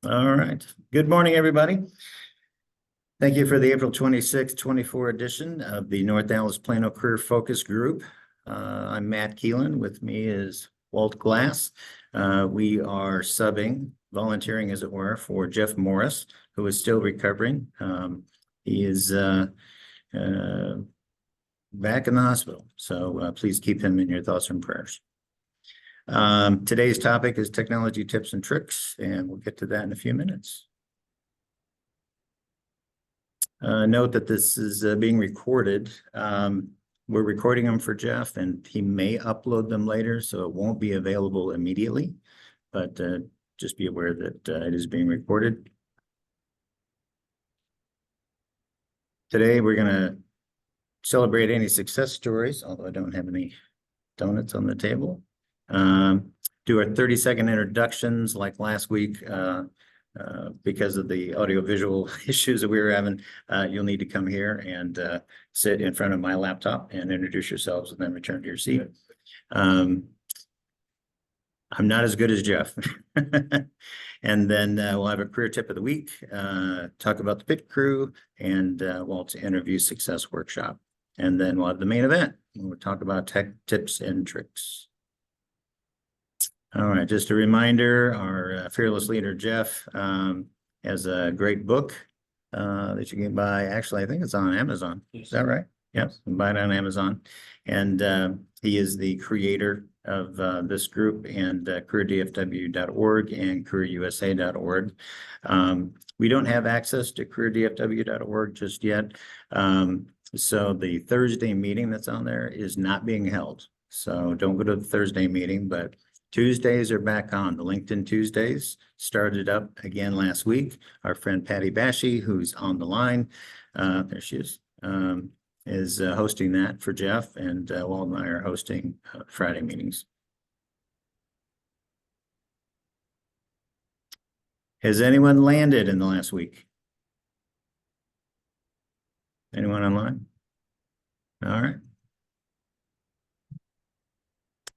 All right. Good morning, everybody. Thank you for the April 26, 24 edition of the North Dallas Plano Career Focus Group. I'm Matt Keelan. With me is Walt Glass. We are subbing, volunteering as it were, for Jeff Morris, who is still recovering. He is back in the hospital. So please keep him in your thoughts and prayers. Today's topic is technology tips and tricks, and we'll get to that in a few minutes. Note that this is being recorded. We're recording them for Jeff, and he may upload them later, so it won't be available immediately, but just be aware that it is being recorded. Today, we're going to celebrate any success stories, although I don't have any donuts on the table. Do our 30-second introductions like last week. Because of the audio-visual issues that we were having, you'll need to come here and sit in front of my laptop and introduce yourselves and then return to your seat. I'm not as good as Jeff. And then we'll have a career tip of the week, talk about the pit crew, and Walt's interview success workshop. And then we'll have the main event. We'll talk about tech tips and tricks. All right, just a reminder, our fearless leader, Jeff, has a great book that you can buy. Actually, I think it's on Amazon. Is that right? Yep, you can buy it on Amazon. And he is the creator of this group and careerdfw.org and careerusa.org. We don't have access to careerdfw.org just yet. So the Thursday meeting that's on there is not being held. So don't go to the Thursday meeting, but Tuesdays are back on. The LinkedIn Tuesdays started up again last week. Our friend Patty Bashy, who's on the line, there she is hosting that for Jeff, and Walt and I are hosting Friday meetings. Has anyone landed in the last week? Anyone online? All right.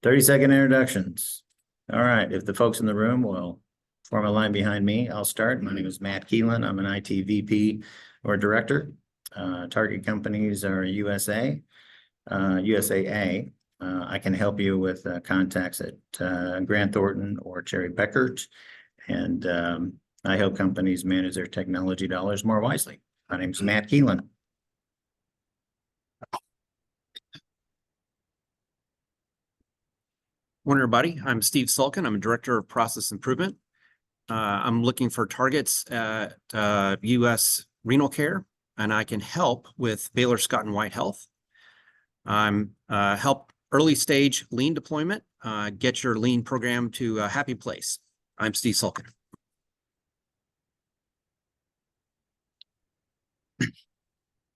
30-second introductions. All right, if the folks in the room will form a line behind me, I'll start. My name is Matt Keelan. I'm an IT VP or director. Target companies are USAA. I can help you with contacts at Grant Thornton or Cherry Beckert. And I help companies manage their technology dollars more wisely. My name is Matt Keelan. Morning, everybody. I'm Steve Sulkin. I'm a director of process improvement. I'm looking for targets at U.S. renal care, and I can help with Baylor Scott and White Health. I'm help early stage lean deployment, get your lean program to a happy place. I'm Steve Sulkin.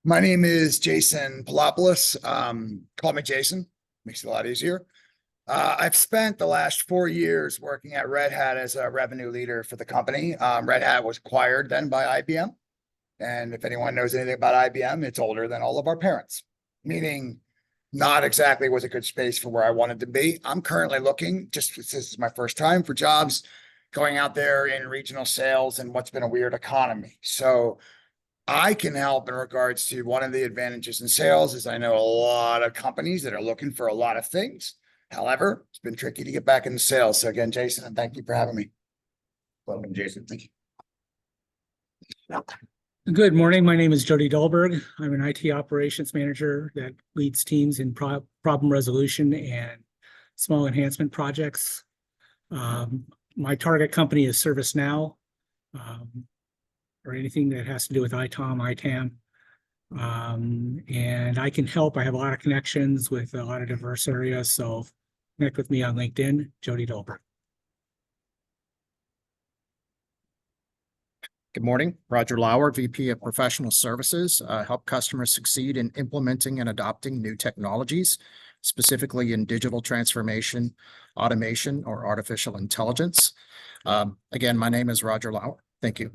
My name is Jason Palopoulos. Call me Jason. Makes it a lot easier. I've spent the last 4 years working at Red Hat as a revenue leader for the company. Red Hat was acquired then by IBM. And if anyone knows anything about IBM, it's older than all of our parents, meaning not exactly was a good space for where I wanted to be. I'm currently looking, just this is my first time, for jobs going out there in regional sales and what's been a weird economy. So I can help in regards to one of the advantages in sales is I know a lot of companies that are looking for a lot of things. However, it's been tricky to get back into sales. So again, Jason, and thank you for having me. Welcome, Jason. Thank you. Good morning. My name is Jody Dahlberg. I'm an IT operations manager that leads teams in problem resolution and small enhancement projects. My target company is ServiceNow, or anything that has to do with ITOM, ITAM. And I can help. I have a lot of connections with a lot of diverse areas. So connect with me on LinkedIn, Jody Dahlberg. Good morning, Roger Lauer, VP of Professional Services. Help customers succeed in implementing and adopting new technologies, specifically in digital transformation, automation, or artificial intelligence. Again, my name is Roger Lauer. Thank you.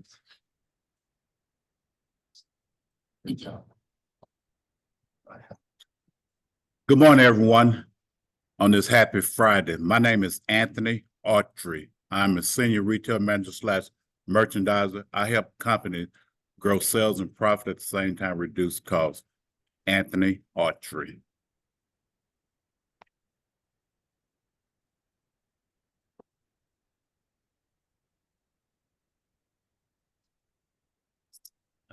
Good morning, everyone. On this happy Friday, my name is Anthony Autry. I'm a senior retail manager / merchandiser. I help companies grow sales and profit at the same time, reduce costs. Anthony Autry.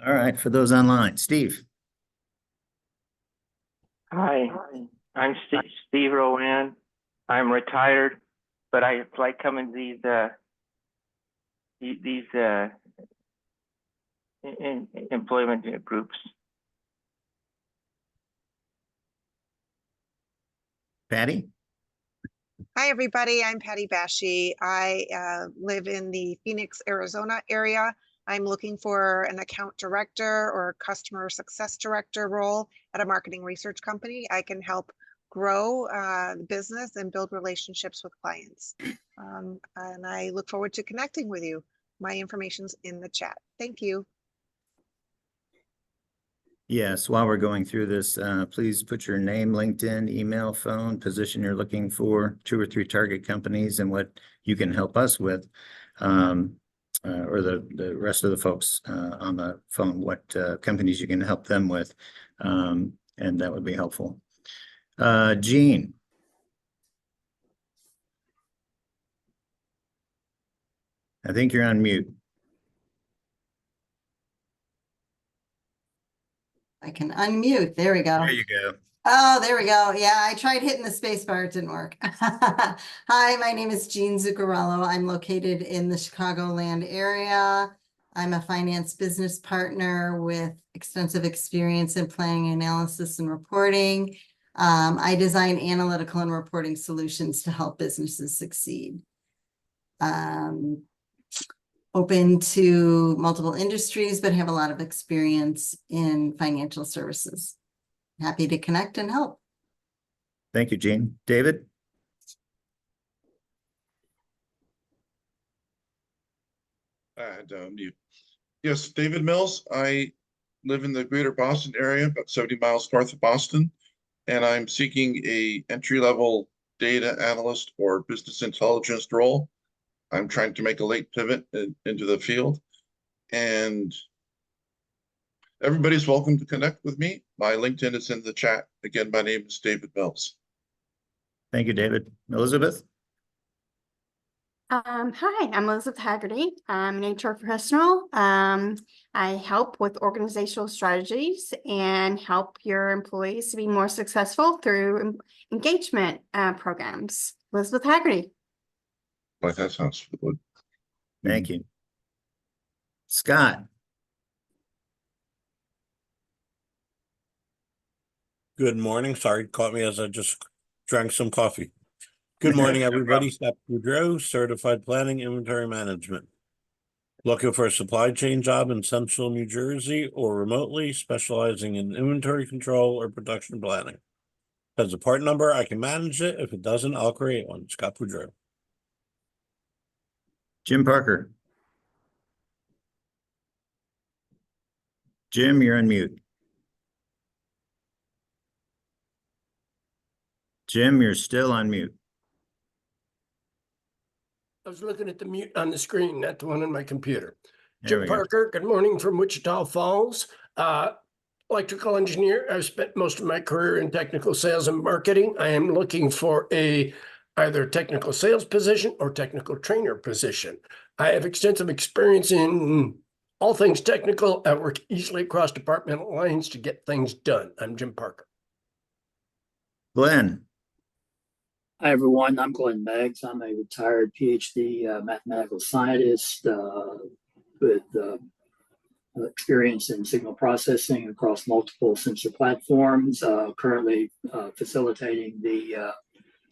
All right, for those online, Steve. Hi, I'm Steve Rowan. I'm retired, but I like coming to these employment groups. Patty? Hi, everybody. I'm Patty Bashy. I live in the Phoenix, Arizona area. I'm looking for an account director or customer success director role at a marketing research company. I can help grow the business and build relationships with clients. And I look forward to connecting with you. My information's in the chat. Thank you. Yes, while we're going through this, please put your name, LinkedIn, email, phone, position you're looking for, 2 or 3 target companies, and what you can help us with, or the rest of the folks on the phone, what companies you can help them with, and that would be helpful. Jean. I think you're on mute. I can unmute. There we go. There you go. Oh, there we go. Yeah, I tried hitting the space bar. It didn't work. Hi, my name is Jean Zuccarello. I'm located in the Chicagoland area. I'm a finance business partner with extensive experience in planning, analysis, and reporting. I design analytical and reporting solutions to help businesses succeed. Open to multiple industries, but have a lot of experience in financial services. Happy to connect and help. Thank you, Jean. David? Yes, David Mills. I live in the greater Boston area, about 70 miles north of Boston, and I'm seeking a entry-level data analyst or business intelligence role. I'm trying to make a late pivot into the field, and everybody's welcome to connect with me. My LinkedIn is in the chat. Again, my name is David Mills. Thank you, David. Elizabeth? Hi, I'm Elizabeth Haggerty. I'm an HR professional. I help with organizational strategies and help your employees to be more successful through engagement programs. Elizabeth Haggerty. Like that sounds good. Thank you. Scott? Good morning. Sorry, caught me as I just drank some coffee. Good morning, everybody. Scott Boudreau, Certified Planning Inventory Management. Looking for a supply chain job in central New Jersey or remotely, specializing in inventory control or production planning. Has a part number, I can manage it. If it doesn't, I'll create one. Scott Boudreau. Jim Parker? Jim, you're on mute. Jim, you're still on mute. I was looking at the mute on the screen, not the one on my computer. There Jim we go. Parker, good morning from Wichita Falls. Electrical engineer. I've spent most of my career in technical sales and marketing. I am looking for either technical sales position or technical trainer position. I have extensive experience in all things technical. I work easily across departmental lines to get things done. I'm Jim Parker. Glenn? Hi, everyone. I'm Glenn Meggs. I'm a retired PhD mathematical scientist with experience in signal processing across multiple sensor platforms, currently facilitating the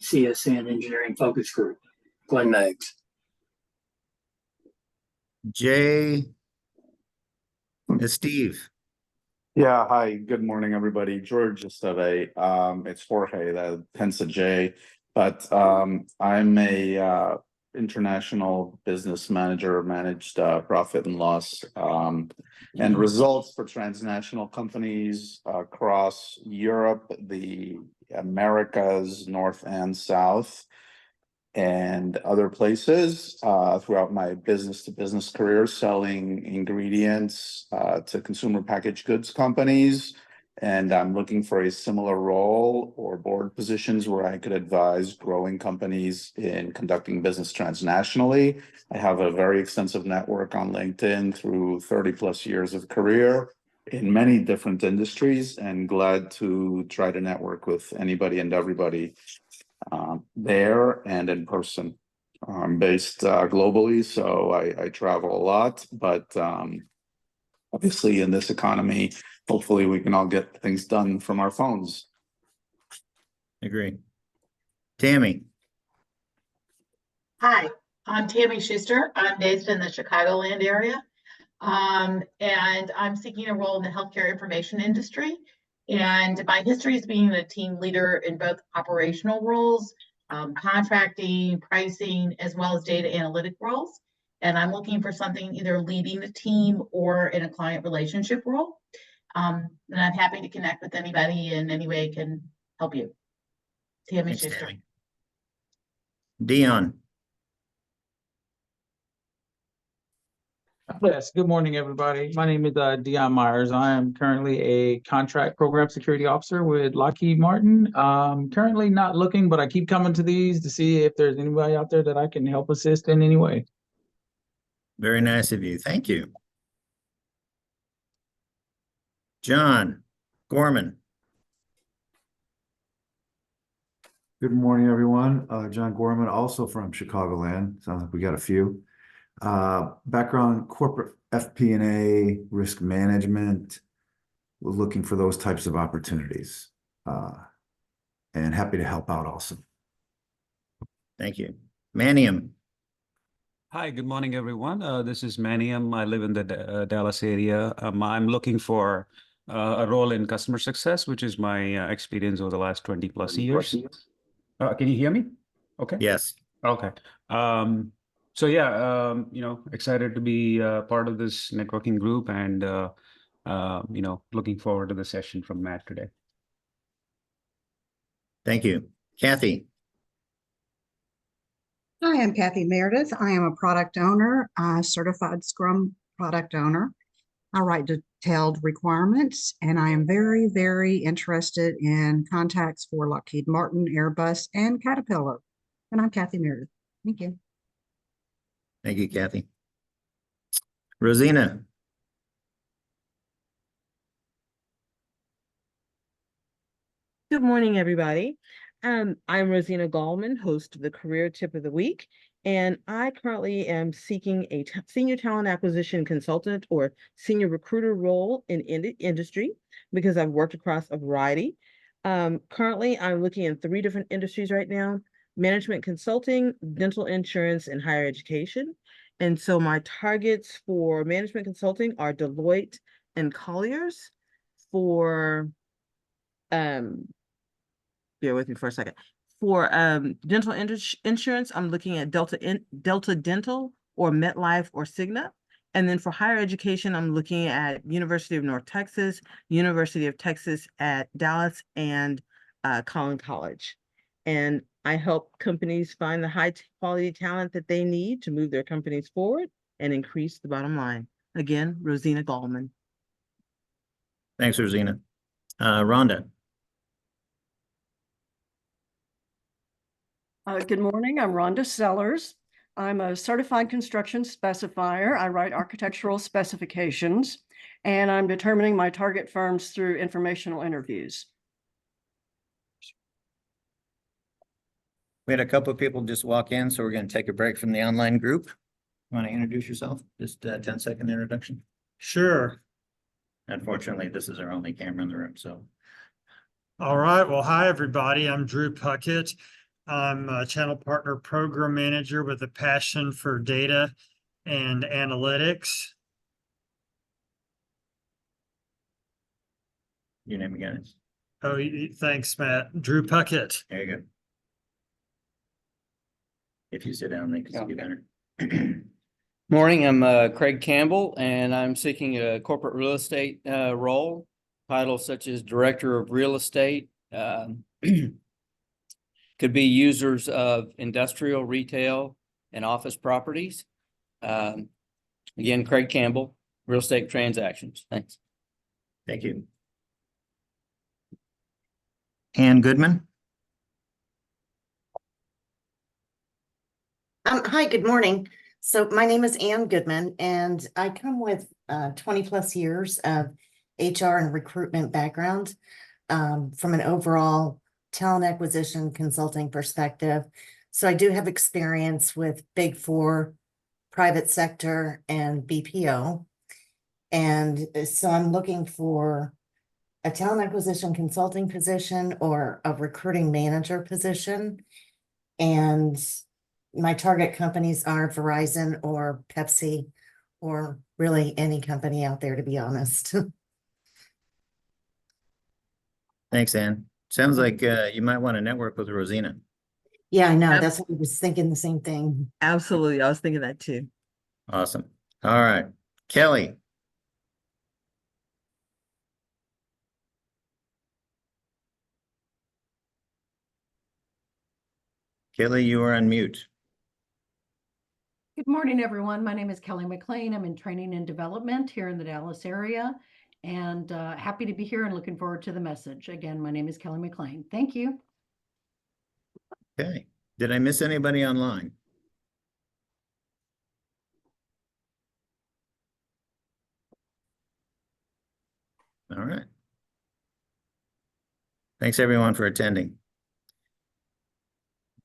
CSN Engineering Focus Group. Glenn Meggs. Jay? Steve? Yeah, hi, good morning, everybody. George Esteve. It's Jorge that tends to J, but I'm a international business manager, managed profit and loss and results for transnational companies across Europe, the Americas, North and South. and other places throughout my business to business career, selling ingredients to consumer packaged goods companies. And I'm looking for a similar role or board positions where I could advise growing companies in conducting business transnationally. I have a very extensive network on LinkedIn through 30+ years of career in many different industries, and glad to try to network with anybody and everybody there and in person. I'm based globally, so I travel a lot, but obviously in this economy, hopefully we can all get things done from our phones. Agree. Tammy. Hi, I'm Tammy Schuster. I'm based in the Chicagoland area. And I'm seeking a role in the healthcare information industry. And my history is being a team leader in both operational roles, contracting, pricing, as well as data analytic roles. And I'm looking for something either leading the team or in a client relationship role. And I'm happy to connect with anybody in any way I can help you. Tammy Thanks, Schuster. Tammy. Dion. Yes, good morning, everybody. My name is Dion Myers. I am currently a contract program security officer with Lockheed Martin. Currently not looking, but I keep coming to these to see if there's anybody out there that I can help assist in any way. Very nice of you. Thank you. John Gorman. Good morning, everyone. John Gorman, also from Chicagoland. Sounds like we got a few. Background, corporate FP&A, risk management. We're looking for those types of opportunities. And happy to help out also. Thank you. Maniam. Hi, good morning, everyone. This is Maniam. I live in the Dallas area. I'm looking for a role in customer success, which is my experience over the last 20+ years. Can you hear me? Okay. Yes. Okay. So yeah, excited to be part of this networking group and, looking forward to the session from Matt today. Thank you. Kathy. Hi, I'm Kathy Meredith. I am a product owner, certified Scrum product owner. I write detailed requirements, and I am very, very interested in contacts for Lockheed Martin, Airbus, and Caterpillar. And I'm Kathy Meredith. Thank you. Thank you, Kathy. Rosina. Good morning, everybody. I'm Rosina Gallman, host of the Career Tip of the Week, and I currently am seeking a senior talent acquisition consultant or senior recruiter role in industry because I've worked across a variety. Currently, I'm looking in 3 different industries right now: management consulting, dental insurance, and higher education. And so my targets for management consulting are Deloitte and Colliers. For bear with me for a second. For dental insurance, I'm looking at Delta Dental or MetLife or Cigna. And then for higher education, I'm looking at University of North Texas, University of Texas at Dallas, and Collin College. And I help companies find the high quality talent that they need to move their companies forward and increase the bottom line. Again, Rosina Gallman. Thanks, Rosina. Rhonda. Good morning. I'm Rhonda Sellers. I'm a certified construction specifier. I write architectural specifications, and I'm determining my target firms through informational interviews. We had a couple of people just walk in, so we're going to take a break from the online group. Want to introduce yourself? Just a 10-second introduction. Sure. Unfortunately, this is our only camera in the room, so. All right. Well, hi, everybody. I'm Drew Puckett. I'm a channel partner program manager with a passion for data and analytics. Your name again? Oh, thanks, Matt. Drew Puckett. There you go. If you sit down, they can see you better. Morning, I'm Craig Campbell, and I'm seeking a corporate real estate role, titles such as Director of Real Estate, could be users of industrial, retail, and office properties. Again, Craig Campbell, Real Estate Transactions. Thanks. Thank you. Ann Goodman. Hi, good morning. So my name is Ann Goodman, and I come with 20+ years of HR and recruitment background from an overall talent acquisition consulting perspective. So I do have experience with Big Four, private sector, and BPO. And so I'm looking for a talent acquisition consulting position or a recruiting manager position. And my target companies are Verizon or Pepsi, or really any company out there, to be honest. Thanks, Ann. Sounds like you might want to network with Rosina. Yeah, I know. That's what I was thinking, the same thing. Absolutely. I was thinking that too. Awesome. All right. Kelly. Kelly, you are on mute. Good morning, everyone. My name is Kelly McLean. I'm in training and development here in the Dallas area, and happy to be here and looking forward to the message. Again, my name is Kelly McLean. Thank you. Okay. Did I miss anybody online? All right. Thanks, everyone, for attending.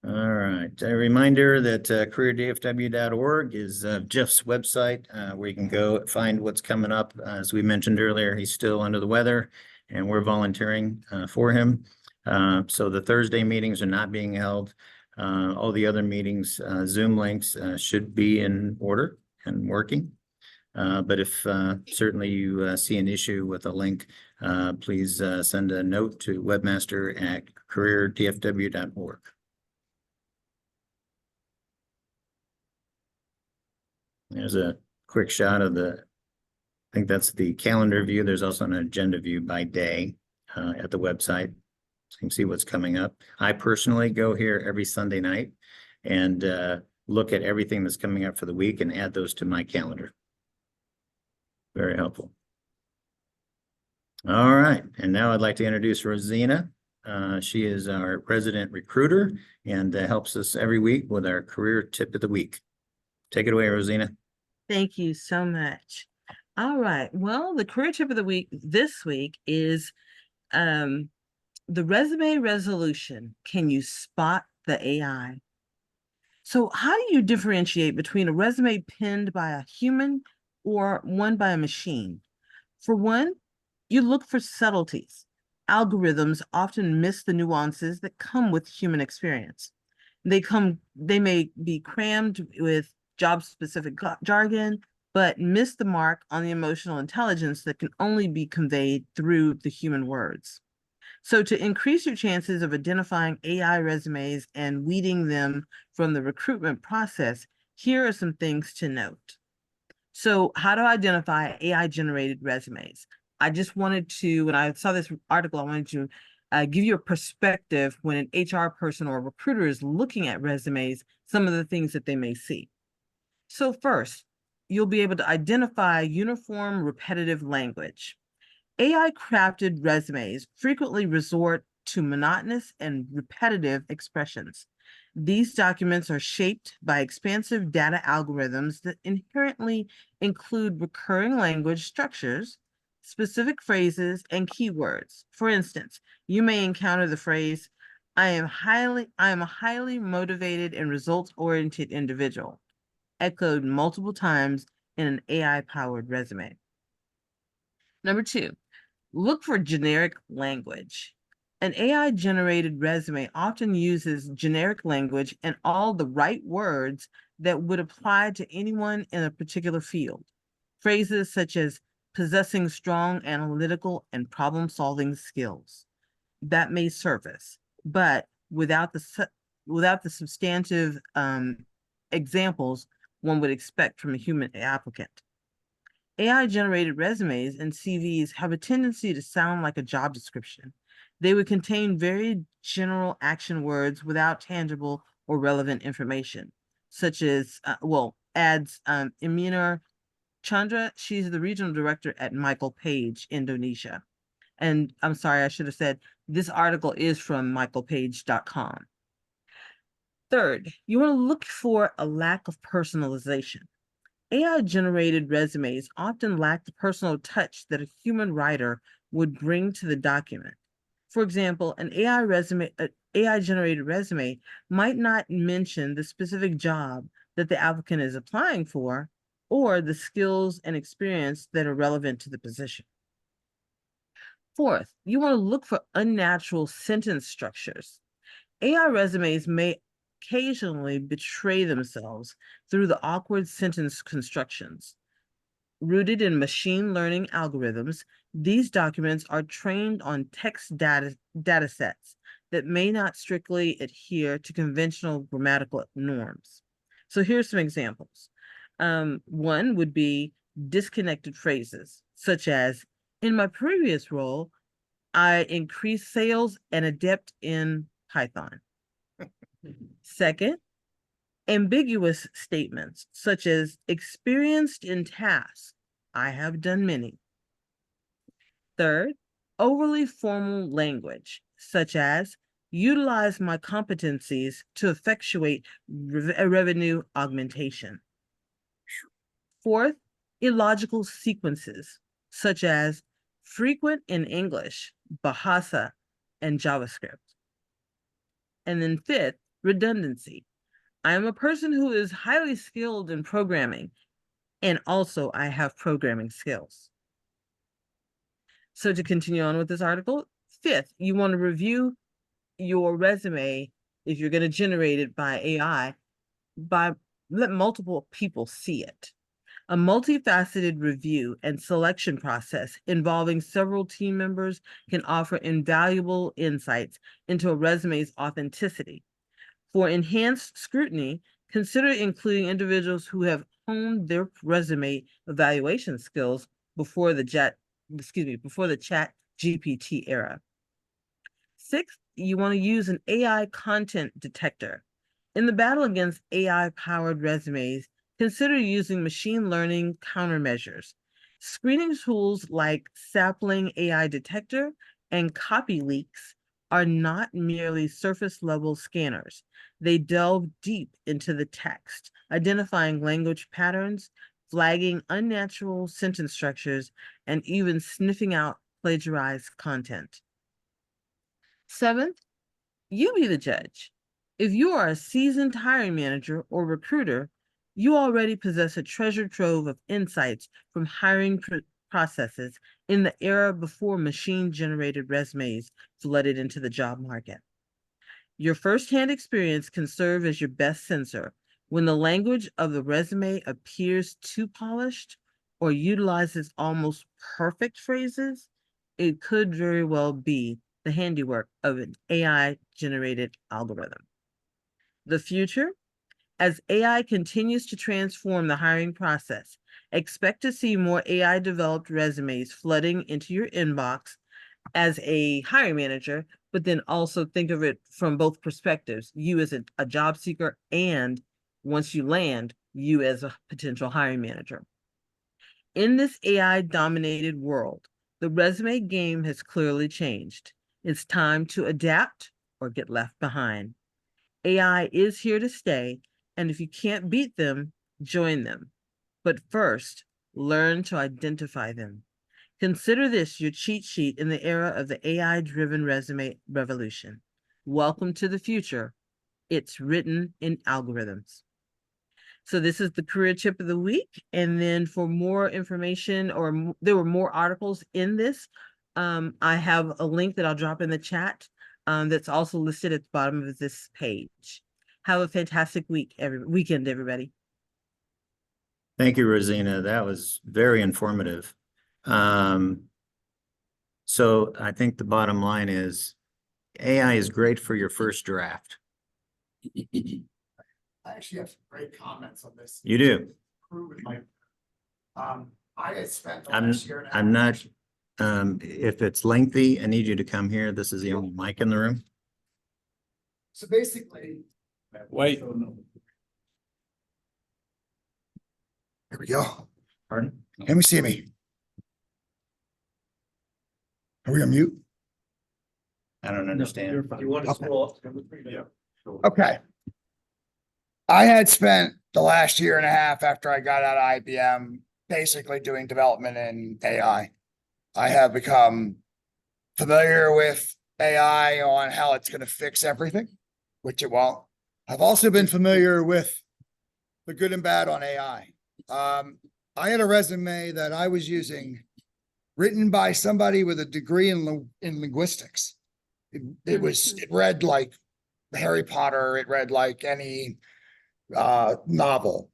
All right. A reminder that careerdfw.org is Jeff's website where you can go find what's coming up. As we mentioned earlier, he's still under the weather and we're volunteering for him. So the Thursday meetings are not being held. All the other meetings, Zoom links should be in order and working. But if certainly you see an issue with a link, please send a note to webmaster@careerdfw.org. There's a quick shot of I think that's the calendar view. There's also an agenda view by day at the website. So you can see what's coming up. I personally go here every Sunday night and look at everything that's coming up for the week and add those to my calendar. Very helpful. All right. And now I'd like to introduce Rosina. She is our resident recruiter and helps us every week with our career tip of the week. Take it away, Rosina. Thank you so much. All right. Well, the career tip of the week this week is the resume resolution. Can you spot the AI? So how do you differentiate between a resume penned by a human or one by a machine? For one, you look for subtleties. Algorithms often miss the nuances that come with human experience. They may be crammed with job-specific jargon, but miss the mark on the emotional intelligence that can only be conveyed through the human words. So to increase your chances of identifying AI resumes and weeding them from the recruitment process, here are some things to note. So how to identify AI-generated resumes? I just wanted to, when I saw this article, I wanted to give you a perspective when an HR person or a recruiter is looking at resumes, some of the things that they may see. So first, you'll be able to identify uniform, repetitive language. AI-crafted resumes frequently resort to monotonous and repetitive expressions. These documents are shaped by expansive data algorithms that inherently include recurring language structures, specific phrases, and keywords. For instance, you may encounter the phrase, I am a highly motivated and results-oriented individual, echoed multiple times in an AI-powered resume. Number two, look for generic language. An AI-generated resume often uses generic language and all the right words that would apply to anyone in a particular field. Phrases such as possessing strong analytical and problem-solving skills that may surface, but without the substantive examples one would expect from a human applicant. AI-generated resumes and CVs have a tendency to sound like a job description. They would contain very general action words without tangible or relevant information, such as, adds Emina Chandra. She's the regional director at Michael Page, Indonesia. And I'm sorry, I should have said this article is from michaelpage.com. Third, you want to look for a lack of personalization. AI-generated resumes often lack the personal touch that a human writer would bring to the document. For example, an AI-generated resume might not mention the specific job that the applicant is applying for, or the skills and experience that are relevant to the position. Fourth, you want to look for unnatural sentence structures. AI resumes may occasionally betray themselves through the awkward sentence constructions. Rooted in machine learning algorithms, these documents are trained on text data sets that may not strictly adhere to conventional grammatical norms. So here's some examples. One would be disconnected phrases, such as, in my previous role, I increased sales and adept in Python. Second, ambiguous statements such as experienced in tasks, I have done many. Third, overly formal language such as utilize my competencies to effectuate revenue augmentation. Fourth, illogical sequences such as frequent in English, Bahasa, and JavaScript. And then fifth, redundancy. I am a person who is highly skilled in programming, and also I have programming skills. So to continue on with this article, fifth, you want to review your resume if you're going to generate it by AI, let multiple people see it. A multifaceted review and selection process involving several team members can offer invaluable insights into a resume's authenticity. For enhanced scrutiny, consider including individuals who have honed their resume evaluation skills before the chat GPT era. Sixth, you want to use an AI content detector. In the battle against AI-powered resumes, consider using machine learning countermeasures. Screening tools like Sapling AI Detector and CopyLeaks are not merely surface-level scanners. They delve deep into the text, identifying language patterns, flagging unnatural sentence structures, and even sniffing out plagiarized content. Seventh, you be the judge. If you are a seasoned hiring manager or recruiter, you already possess a treasure trove of insights from hiring processes in the era before machine-generated resumes flooded into the job market. Your firsthand experience can serve as your best censor. When the language of the resume appears too polished or utilizes almost perfect phrases, it could very well be the handiwork of an AI-generated algorithm. The future? As AI continues to transform the hiring process, expect to see more AI-developed resumes flooding into your inbox as a hiring manager, but then also think of it from both perspectives, you as a job seeker, and once you land, you as a potential hiring manager. In this AI-dominated world, the resume game has clearly changed. It's time to adapt or get left behind. AI is here to stay, and if you can't beat them, join them. But first, learn to identify them. Consider this your cheat sheet in the era of the AI-driven resume revolution. Welcome to the future. It's written in algorithms. So this is the career tip of the week. And then for more information, or there were more articles in this, I have a link that I'll drop in the chat that's also listed at the bottom of this page. Have a fantastic weekend, everybody. Thank you, Rosina. That was very informative. So I think the bottom line is AI is great for your first draft. I actually have some great comments on this. You do. Proven my, I had spent the I'm last year and a half. not If it's lengthy, I need you to come here. This is the only mic in the room. So basically. Wait. Here we go. Pardon? Can we see me? Are we on mute? I don't understand. You want to scroll up? Okay. I had spent the last year and a half after I got out of IBM basically doing development in AI. I have become familiar with AI on how it's going to fix everything, which it won't. I've also been familiar with the good and bad on AI. I had a resume that I was using written by somebody with a degree in linguistics. It read like Harry Potter. It read like any novel.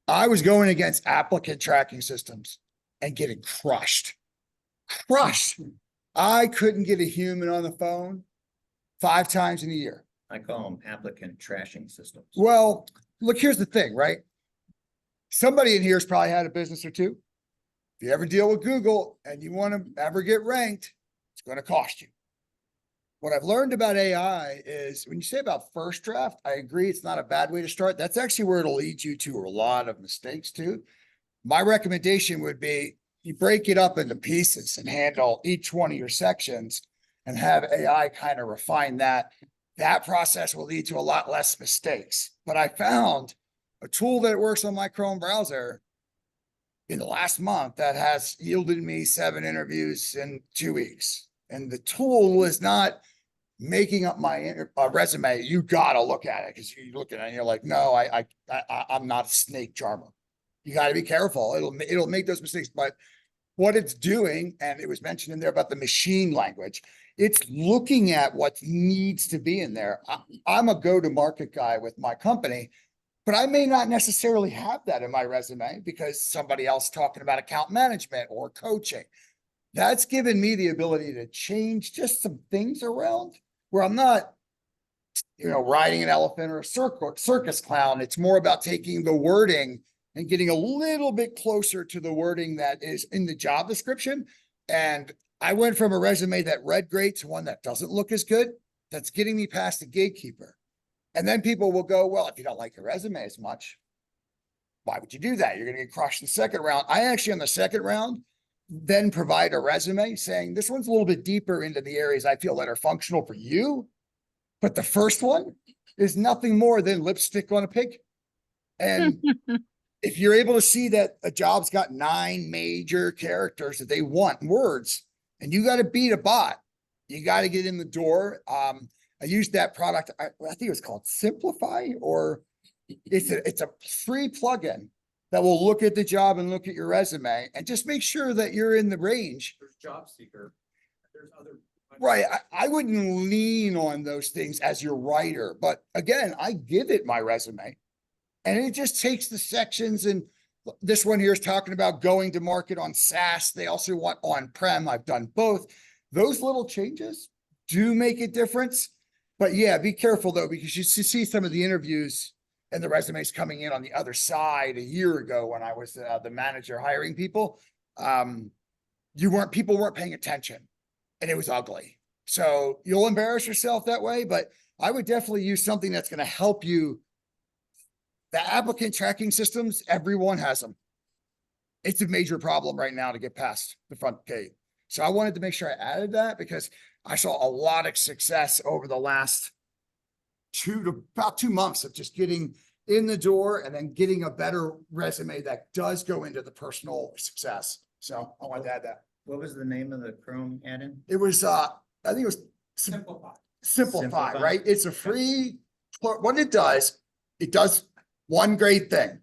I was going against applicant tracking systems and getting crushed. I couldn't get a human on the phone 5 times in a year. I call them applicant trashing systems. Well, look, here's the thing, right? Somebody in here's probably had a business or two. If you ever deal with Google and you want to ever get ranked, it's going to cost you. What I've learned about AI is when you say about first draft, I agree it's not a bad way to start. That's actually where it'll lead you to a lot of mistakes too. My recommendation would be you break it up into pieces and handle each one of your sections and have AI kind of refine that. That process will lead to a lot less mistakes. But I found a tool that works on my Chrome browser in the last month that has yielded me 7 interviews in 2 weeks. And the tool is not making up my resume. You got to look at it because you look at it and you're like, no, I'm not a snake charmer. You got to be careful. It'll make those mistakes. But what it's doing, and it was mentioned in there about the machine language, it's looking at what needs to be in there. I'm a go-to-market guy with my company, but I may not necessarily have that in my resume because somebody else talking about account management or coaching. That's given me the ability to change just some things around where I'm not, riding an elephant or a circus clown. It's more about taking the wording and getting a little bit closer to the wording that is in the job description. And I went from a resume that read great to one that doesn't look as good. That's getting me past the gatekeeper. And then people will go, well, if you don't like your resume as much, why would you do that? You're going to get crushed in the second round. I actually, on the second round, then provide a resume saying this one's a little bit deeper into the areas I feel that are functional for you. But the first one is nothing more than lipstick on a pig. And if you're able to see that a job's got 9 major characters that they want words, and you got to beat a bot, you got to get in the door. I used that product. I think it was called Simplify, or it's a free plugin that will look at the job and look at your resume and just make sure that you're in the range. There's Jobseeker. There's other. Right. I wouldn't lean on those things as your writer, but again, I give it my resume and it just takes the sections. And this one here is talking about going to market on SaaS. They also want on-prem. I've done both. Those little changes do make a difference. But yeah, be careful though, because you see some of the interviews and the resumes coming in on the other side a year ago when I was the manager hiring people. People weren't paying attention and it was ugly. So you'll embarrass yourself that way, but I would definitely use something that's going to help you. The applicant tracking systems, everyone has them. It's a major problem right now to get past the front gate. So I wanted to make sure I added that because I saw a lot of success over the last about 2 months of just getting in the door and then getting a better resume that does go into the personal success. So I wanted to add that. What was the name of the Chrome add-in? It was, I think it was Simplify, right? It's a free, what it does one great thing.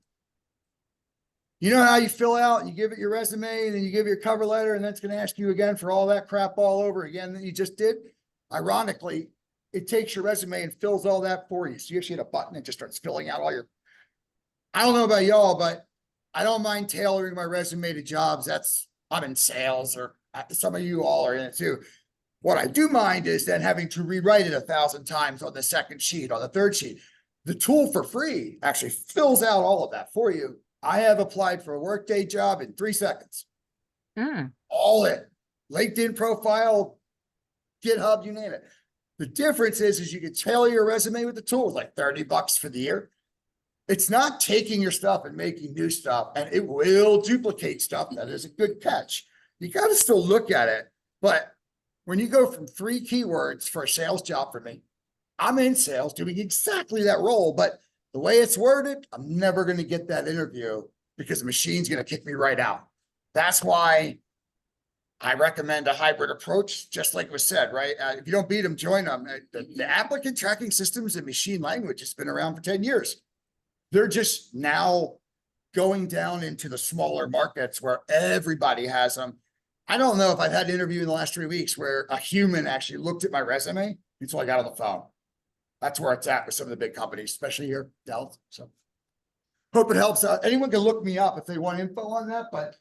You know how you fill out, you give it your resume and then you give your cover letter and then it's going to ask you again for all that crap all over again that you just did. Ironically, it takes your resume and fills all that for you. So you actually hit a button and just starts filling out all your, I don't know about y'all, but I don't mind tailoring my resume to jobs. I'm in sales, or some of you all are in it too. What I do mind is then having to rewrite it 1,000 times on the second sheet, on the third sheet. The tool for free actually fills out all of that for you. I have applied for a Workday job in 3 seconds. All in. LinkedIn profile, GitHub, you name it. The difference is you can tailor your resume with the tools, like $30 for the year. It's not taking your stuff and making new stuff, and it will duplicate stuff. That is a good catch. You got to still look at it. But when you go from 3 keywords for a sales job for me, I'm in sales doing exactly that role, but the way it's worded, I'm never going to get that interview because the machine's going to kick me right out. That's why I recommend a hybrid approach, just like was said, right? If you don't beat them, join them. The applicant tracking systems and machine language has been around for 10 years. They're just now going down into the smaller markets where everybody has them. I don't know if I've had an interview in the last 3 weeks where a human actually looked at my resume until I got on the phone. That's where it's at with some of the big companies, especially here, Dell. So hope it helps out. Anyone can look me up if they want info on that, but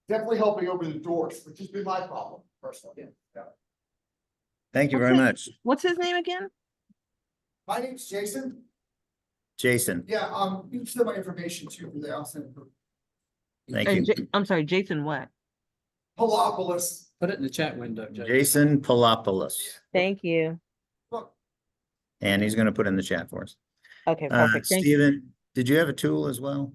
definitely helping open the doors, which has been my problem personally. Yeah. Thank you very much. What's his name again? My name's Jason. Jason, Yeah, you can send my information to me there. I'll send it. thank you. I'm sorry, Jason what? Palopoulos. Put it in the chat window, Jason Palopoulos. Thank you. And he's going to put in the chat for us. Okay, perfect. Thank you. Steven, did you have a tool as well?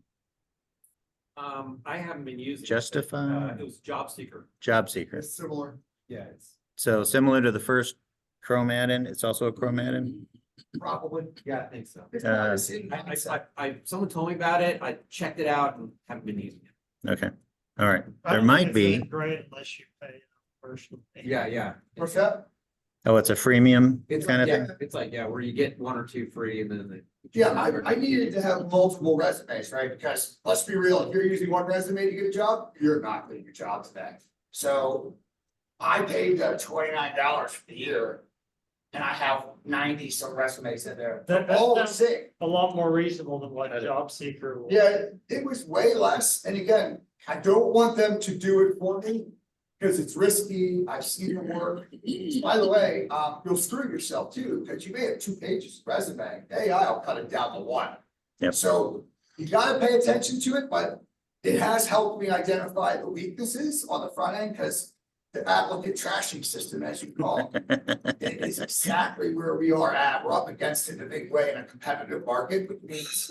I haven't been using it, but, Justify? it was Jobseeker. Jobseeker. It's similar. Yeah, it's So similar to the first Chrome add-in, it's also a Chrome add-in? Probably. yeah, I think so. Someone told me about it. I checked it out and haven't been using it. Okay, all right. I There don't think might it's be. that great unless you pay personally. Yeah. What's that? Oh, it's a freemium It's kind like, of thing? it's like, where you get 1 or 2 free and then Yeah, I needed to have multiple resumes, right? Because let's be real, if you're using one resume to get a job, you're not getting your job today. So I paid $29 for the year. And I have 90 some resumes in there. That All the sounds same. a lot more reasonable than what Jobseeker will. Yeah, it was way less. And again, I don't want them to do it for me because it's risky. I've seen it work. By the way, you'll screw yourself too, because you may have 2 pages of resume. AI will cut it down to 1. Yep. So you gotta pay attention to it, but it has helped me identify the weaknesses on the front end because the applicant trashing system, as you call it, it is exactly where we are at. We're up against it in a big way in a competitive market, which means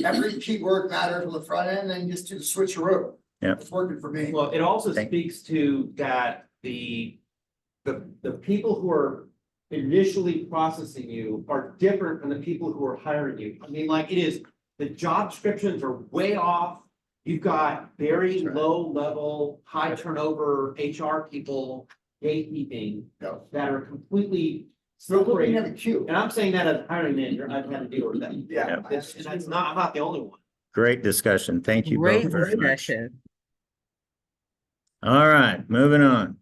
every keyword matters on the front end and just do the switcheroo. Yeah. It's working for me. Well, it also speaks to that the people who are initially processing you are different from the people who are hiring you. I mean, like the job descriptions are way off. You've got very low level, high turnover HR people gatekeeping that are completely separated. at the queue. And I'm saying that as a hiring manager, I've had to deal with that. Yeah. And that's not, I'm not the only one. Great discussion. Thank you Great both very much. discussion. All right, moving on.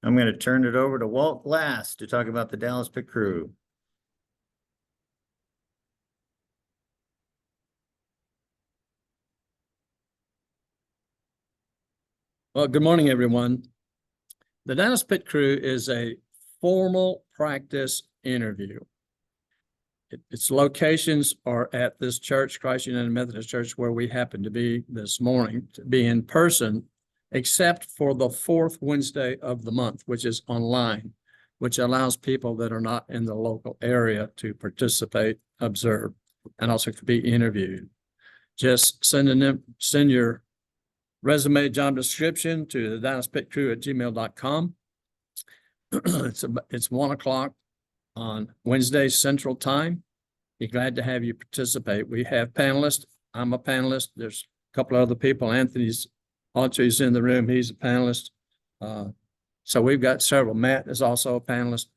I'm going to turn it over to Walt Glass to talk about the Dallas Pit Crew. Well, good morning, everyone. The Dallas Pit Crew is a formal practice interview. Its locations are at this church, Christ United Methodist Church, where we happen to be this morning, to be in person, except for the 4th Wednesday of the month, which is online, which allows people that are not in the local area to participate, observe, and also to be interviewed. Just send your resume, job description to the DallasPitCrew@gmail.com. It's 1 o'clock on Wednesday Central Time. Be glad to have you participate. We have panelists. I'm a panelist. There's a couple of other people. Anthony's in the room. He's a panelist. So we've got several. Matt is also a panelist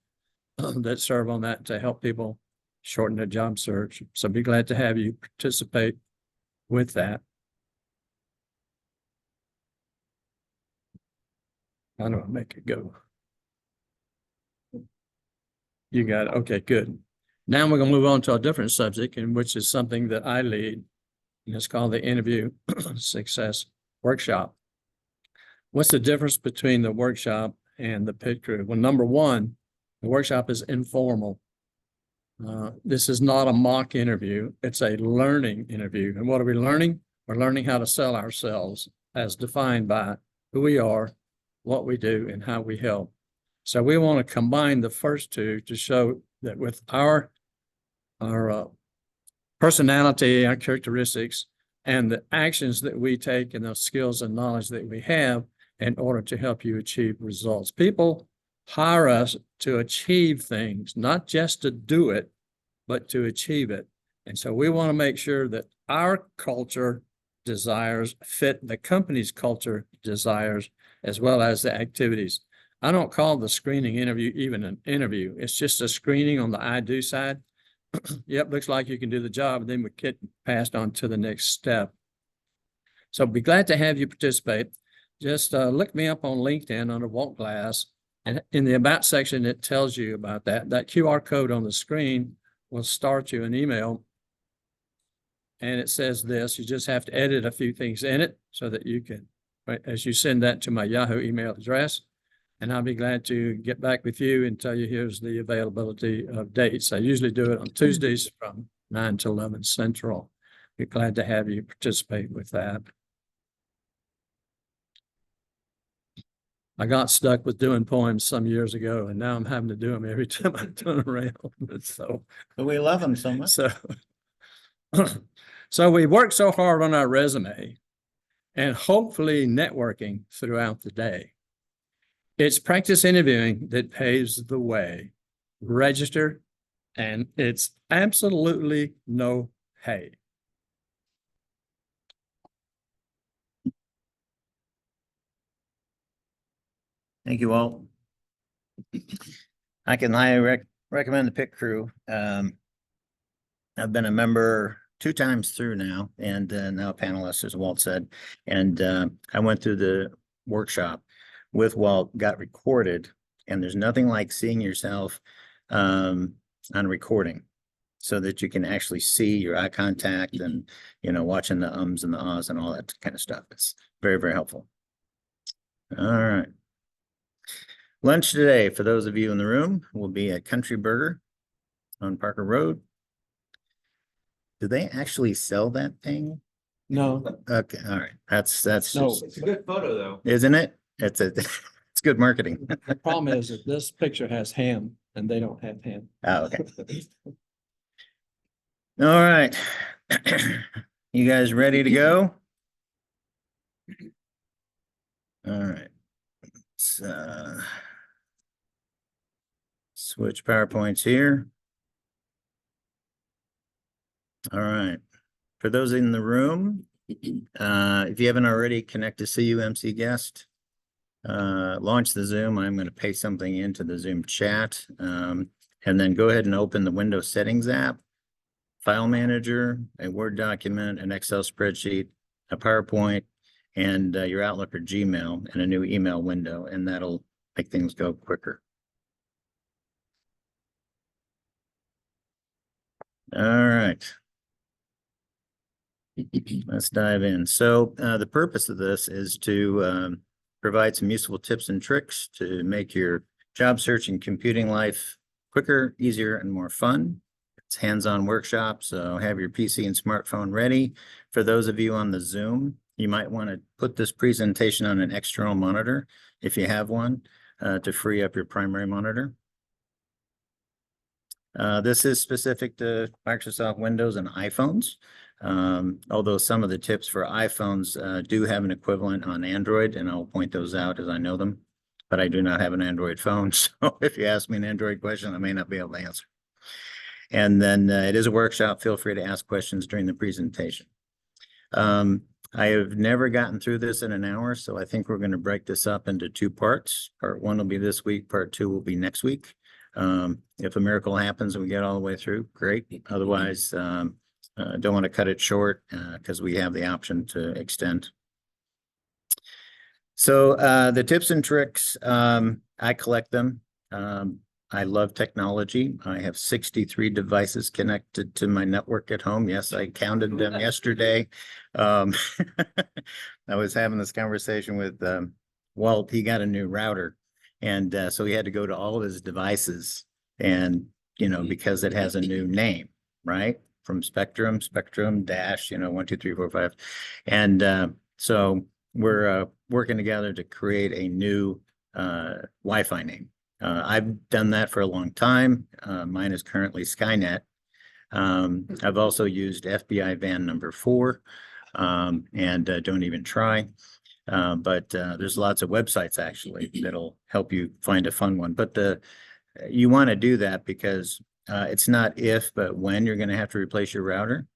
that serve on that to help people shorten their job search. So be glad to have you participate with that. How do I make it go? You got it. Okay, good. Now we're going to move on to a different subject, in which is something that I lead, and it's called the Interview Success Workshop. What's the difference between the workshop and the pit crew? Well, number one, the workshop is informal. This is not a mock interview. It's a learning interview. And what are we learning? We're learning how to sell ourselves as defined by who we are, what we do and how we help. So we want to combine the first two to show that with our personality, our characteristics, and the actions that we take and the skills and knowledge that we have in order to help you achieve results. People hire us to achieve things, not just to do it, but to achieve it. And so we want to make sure that our culture desires fit the company's culture desires, as well as the activities. I don't call the screening interview even an interview. It's just a screening on the I do side. Yep, looks like you can do the job. And then we get passed on to the next step. So be glad to have you participate. Just look me up on LinkedIn under Walt Glass. And in the About section, it tells you about that. That QR code on the screen will start you an email. And it says this, you just have to edit a few things in it so that you can, right, as you send that to my Yahoo email address, and I'll be glad to get back with you and tell you here's the availability of dates. I usually do it on Tuesdays from 9 to 11 Central. Be glad to have you participate with that. I got stuck with doing poems some years ago, and now I'm having to do them every time I turn around. So, but we love them so much. So we work so hard on our resume and hopefully networking throughout the day. It's practice interviewing that paves the way. Register, and it's absolutely no pay. Thank you all. I can highly recommend the PIT crew. I've been a member 2 times through now, and now a panelist, as Walt said. And I went through the workshop with Walt, got recorded, and there's nothing like seeing yourself on recording so that you can actually see your eye contact and, you know, watching the ums and the ahs and all that kind of stuff. It's very, very helpful. All right. Lunch today, for those of you in the room, will be at Country Burger on Parker Road. Do they actually sell that thing? No. Okay, all right. That's No. just, It's a good photo though. isn't it? It's good marketing. The problem is that this picture has ham and they don't have ham. Oh, okay. All right. You guys ready to go? All right. Let's switch PowerPoints here. All right. For those in the room, if you haven't already, connect to CUMC guest. Launch the Zoom. I'm going to paste something into the Zoom chat. And then go ahead and open the Windows Settings app, File Manager, a Word document, an Excel spreadsheet, a PowerPoint, and your Outlook or Gmail, and a new email window, and that'll make things go quicker. All right. Let's dive in. So the purpose of this is to provide some useful tips and tricks to make your job search and computing life quicker, easier, and more fun. It's hands-on workshop, so have your PC and smartphone ready. For those of you on the Zoom, you might want to put this presentation on an external monitor, if you have one, to free up your primary monitor. This is specific to Microsoft Windows and iPhones. Although some of the tips for iPhones do have an equivalent on Android, and I'll point those out as I know them, but I do not have an Android phone. So if you ask me an Android question, I may not be able to answer. And then it is a workshop. Feel free to ask questions during the presentation. I have never gotten through this in an hour, so I think we're going to break this up into 2 parts. Part 1 will be this week. Part 2 will be next week. If a miracle happens and we get all the way through, great. Otherwise, don't want to cut it short because we have the option to extend. So the tips and tricks, I collect them. I love technology. I have 63 devices connected to my network at home. Yes, I counted them yesterday. I was having this conversation with Walt. He got a new router. And so he had to go to all of his devices and, you know, because it has a new name, right? From Spectrum dash, you know, 1, 2, 3, 4, 5. And so we're working together to create a new Wi-Fi name. I've done that for a long time. Mine is currently Skynet. I've also used FBI van number 4, and don't even try. But there's lots of websites actually that'll help you find a fun one. But you want to do that because it's not if, but when you're going to have to replace your router.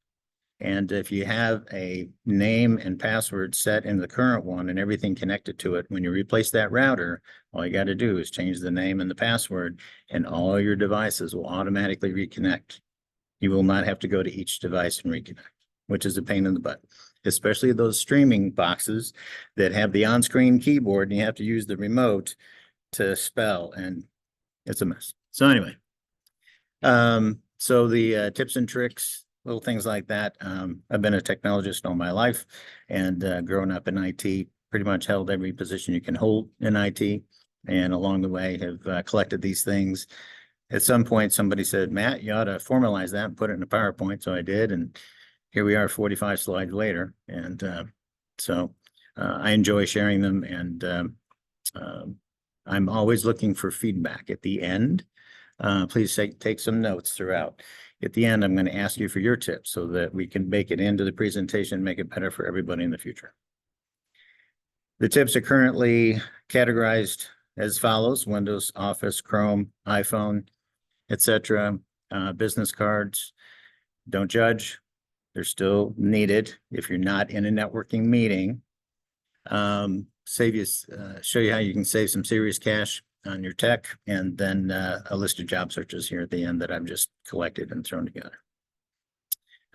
And if you have a name and password set in the current one and everything connected to it, when you replace that router, all you got to do is change the name and the password, and all your devices will automatically reconnect. You will not have to go to each device and reconnect, which is a pain in the butt, especially those streaming boxes that have the on-screen keyboard and you have to use the remote to spell, and it's a mess. So anyway, so the tips and tricks, little things like that. I've been a technologist all my life, and growing up in IT, pretty much held every position you can hold in IT, and along the way have collected these things. At some point, somebody said, Matt, you ought to formalize that and put it in a PowerPoint. So I did, and here we are 45 slides later. And so I enjoy sharing them, and I'm always looking for feedback at the end. Please take some notes throughout. At the end, I'm going to ask you for your tips so that we can make it into the presentation, make it better for everybody in the future. The tips are currently categorized as follows: Windows, Office, Chrome, iPhone, etc. Business cards. Don't judge. They're still needed if you're not in a networking meeting. Show you how you can save some serious cash on your tech, and then a list of job searches here at the end that I've just collected and thrown together.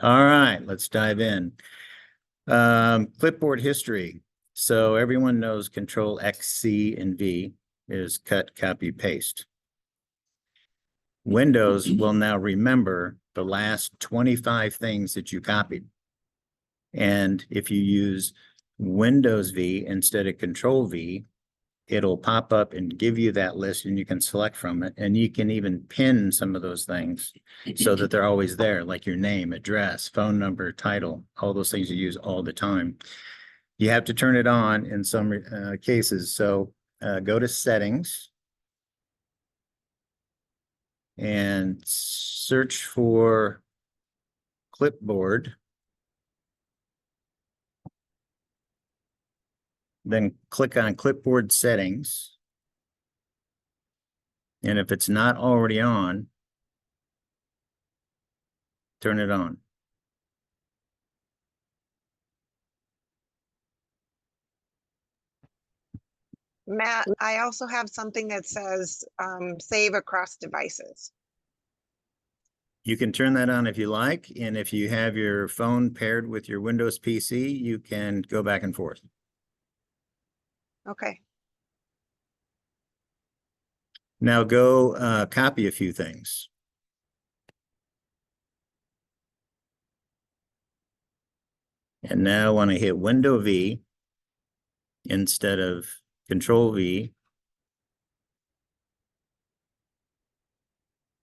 All right, let's dive in. Clipboard history. So everyone knows Control X, C, and V is cut, copy, paste. Windows will now remember the last 25 things that you copied. And if you use Windows V instead of Control V, it'll pop up and give you that list, and you can select from it. And you can even pin some of those things so that they're always there, like your name, address, phone number, title, all those things you use all the time. You have to turn it on in some cases. So go to Settings and search for Clipboard. Then click on Clipboard Settings. And if it's not already on, turn it on. Matt, I also have something that says save across devices. You can turn that on if you like. And if you have your phone paired with your Windows PC, you can go back and forth. Okay. Now go copy a few things. And now when I hit Window V instead of Control V,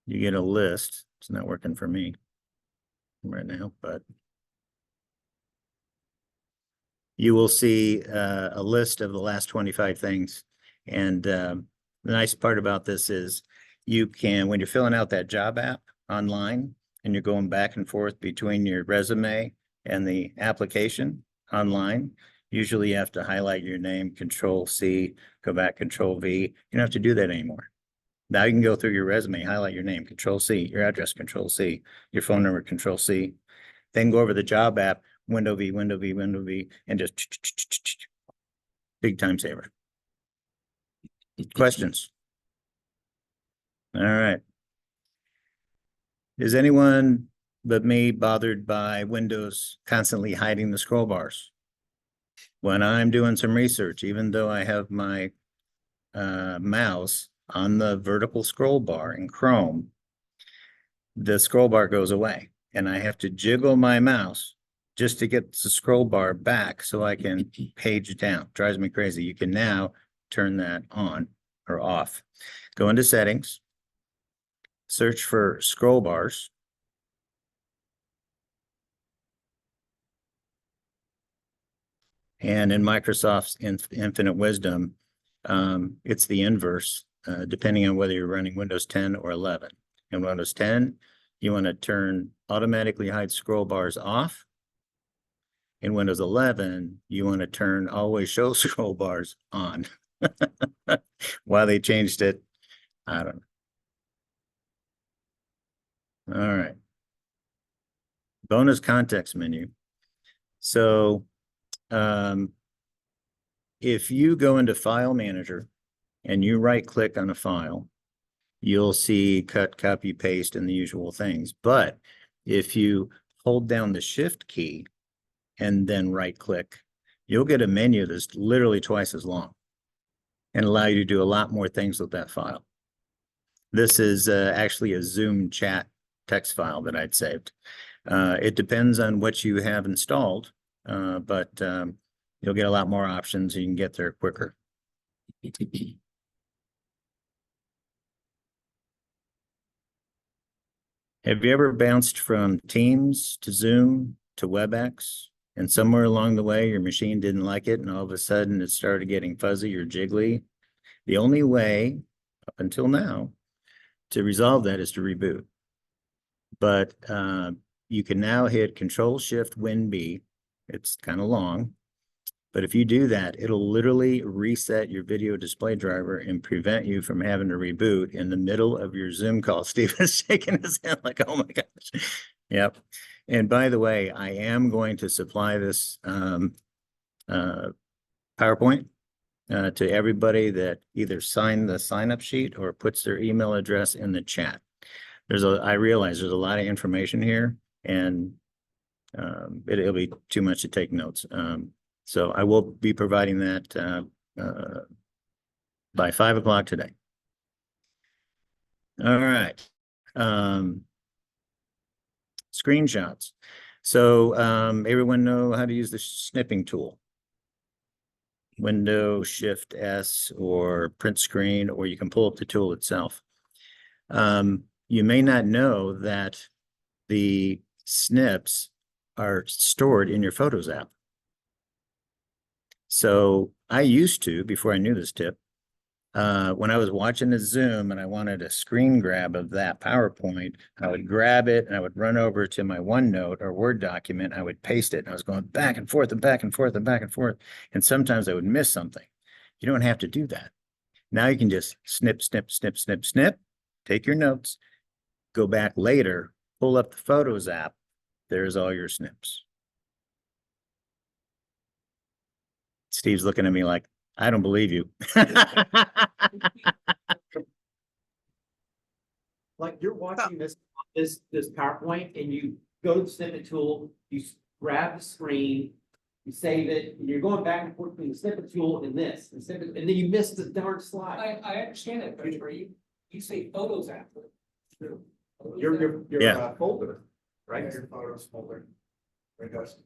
you get a list. It's not working for me right now, but you will see a list of the last 25 things. And the nice part about this is you can, when you're filling out that job app online and you're going back and forth between your resume and the application online, usually you have to highlight your name, Control C, go back, Control V. You don't have to do that anymore. Now you can go through your resume, highlight your name, Control C, your address, Control C, your phone number, Control C. Then go over the job app, Window V, Window V, Window V, and just big time saver. Questions? All right. Is anyone but me bothered by Windows constantly hiding the scroll bars? When I'm doing some research, even though I have my mouse on the vertical scroll bar in Chrome, the scroll bar goes away, and I have to jiggle my mouse just to get the scroll bar back so I can page down. Drives me crazy. You can now turn that on or off. Go into Settings, search for scroll bars. And in Microsoft's infinite wisdom, it's the inverse, depending on whether you're running Windows 10 or 11. In Windows 10, you want to turn automatically hide scroll bars off. In Windows 11, you want to turn always show scroll bars on. Why they changed it, I don't know. All right. Bonus context menu. So if you go into File Manager and you right click on a file, you'll see cut, copy, paste, and the usual things. But if you hold down the Shift key and then right click, you'll get a menu that's literally twice as long and allow you to do a lot more things with that file. This is actually a Zoom chat text file that I'd saved. It depends on what you have installed, but you'll get a lot more options. You can get there quicker. Have you ever bounced from Teams to Zoom to WebEx, and somewhere along the way your machine didn't like it and all of a sudden it started getting fuzzy or jiggly? The only way up until now to resolve that is to reboot. But you can now hit Control-Shift-Win-B. It's kind of long, but if you do that, it'll literally reset your video display driver and prevent you from having to reboot in the middle of your Zoom call. Steve is shaking his head like, oh my gosh. Yep. And by the way, I am going to supply this PowerPoint to everybody that either signed the sign-up sheet or puts their email address in the chat. I realize there's a lot of information here, and it'll be too much to take notes. So I will be providing that by 5 o'clock today. All right. Screenshots. So everyone know how to use the snipping tool. Window Shift S or print screen, or you can pull up the tool itself. You may not know that the snips are stored in your Photos app. So I used to, before I knew this tip, when I was watching a Zoom and I wanted a screen grab of that PowerPoint, I would grab it and I would run over to my OneNote or Word document. I would paste it, and I was going back and forth and back and forth and back and forth. And sometimes I would miss something. You don't have to do that. Now you can just snip, snip, snip, snip, snip, take your notes, go back later, pull up the Photos app. There's all your snips. Steve's looking at me like, I don't believe you. Like you're watching this PowerPoint and you go to the snippet tool, you grab the screen, you save it, and you're going back and forth between the snippet tool and this, and then you miss the darn slide. I understand it, but you say Photos app. Your Yeah. folder, right? Your Photos folder. Right, guys.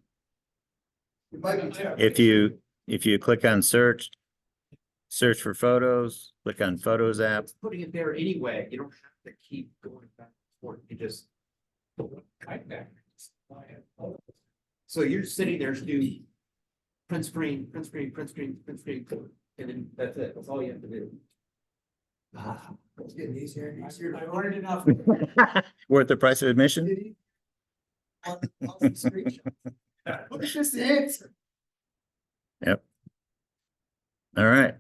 If you click on search for photos, click on Photos app. It's putting it there anyway. You don't have to keep going back and forth. You just right back. So you're sitting there to do print screen, print screen, print screen, print screen, and then that's it. That's all you have to do. It's getting easier and easier. I learned enough. Worth the price of admission? Look at this answer. Yep. All right.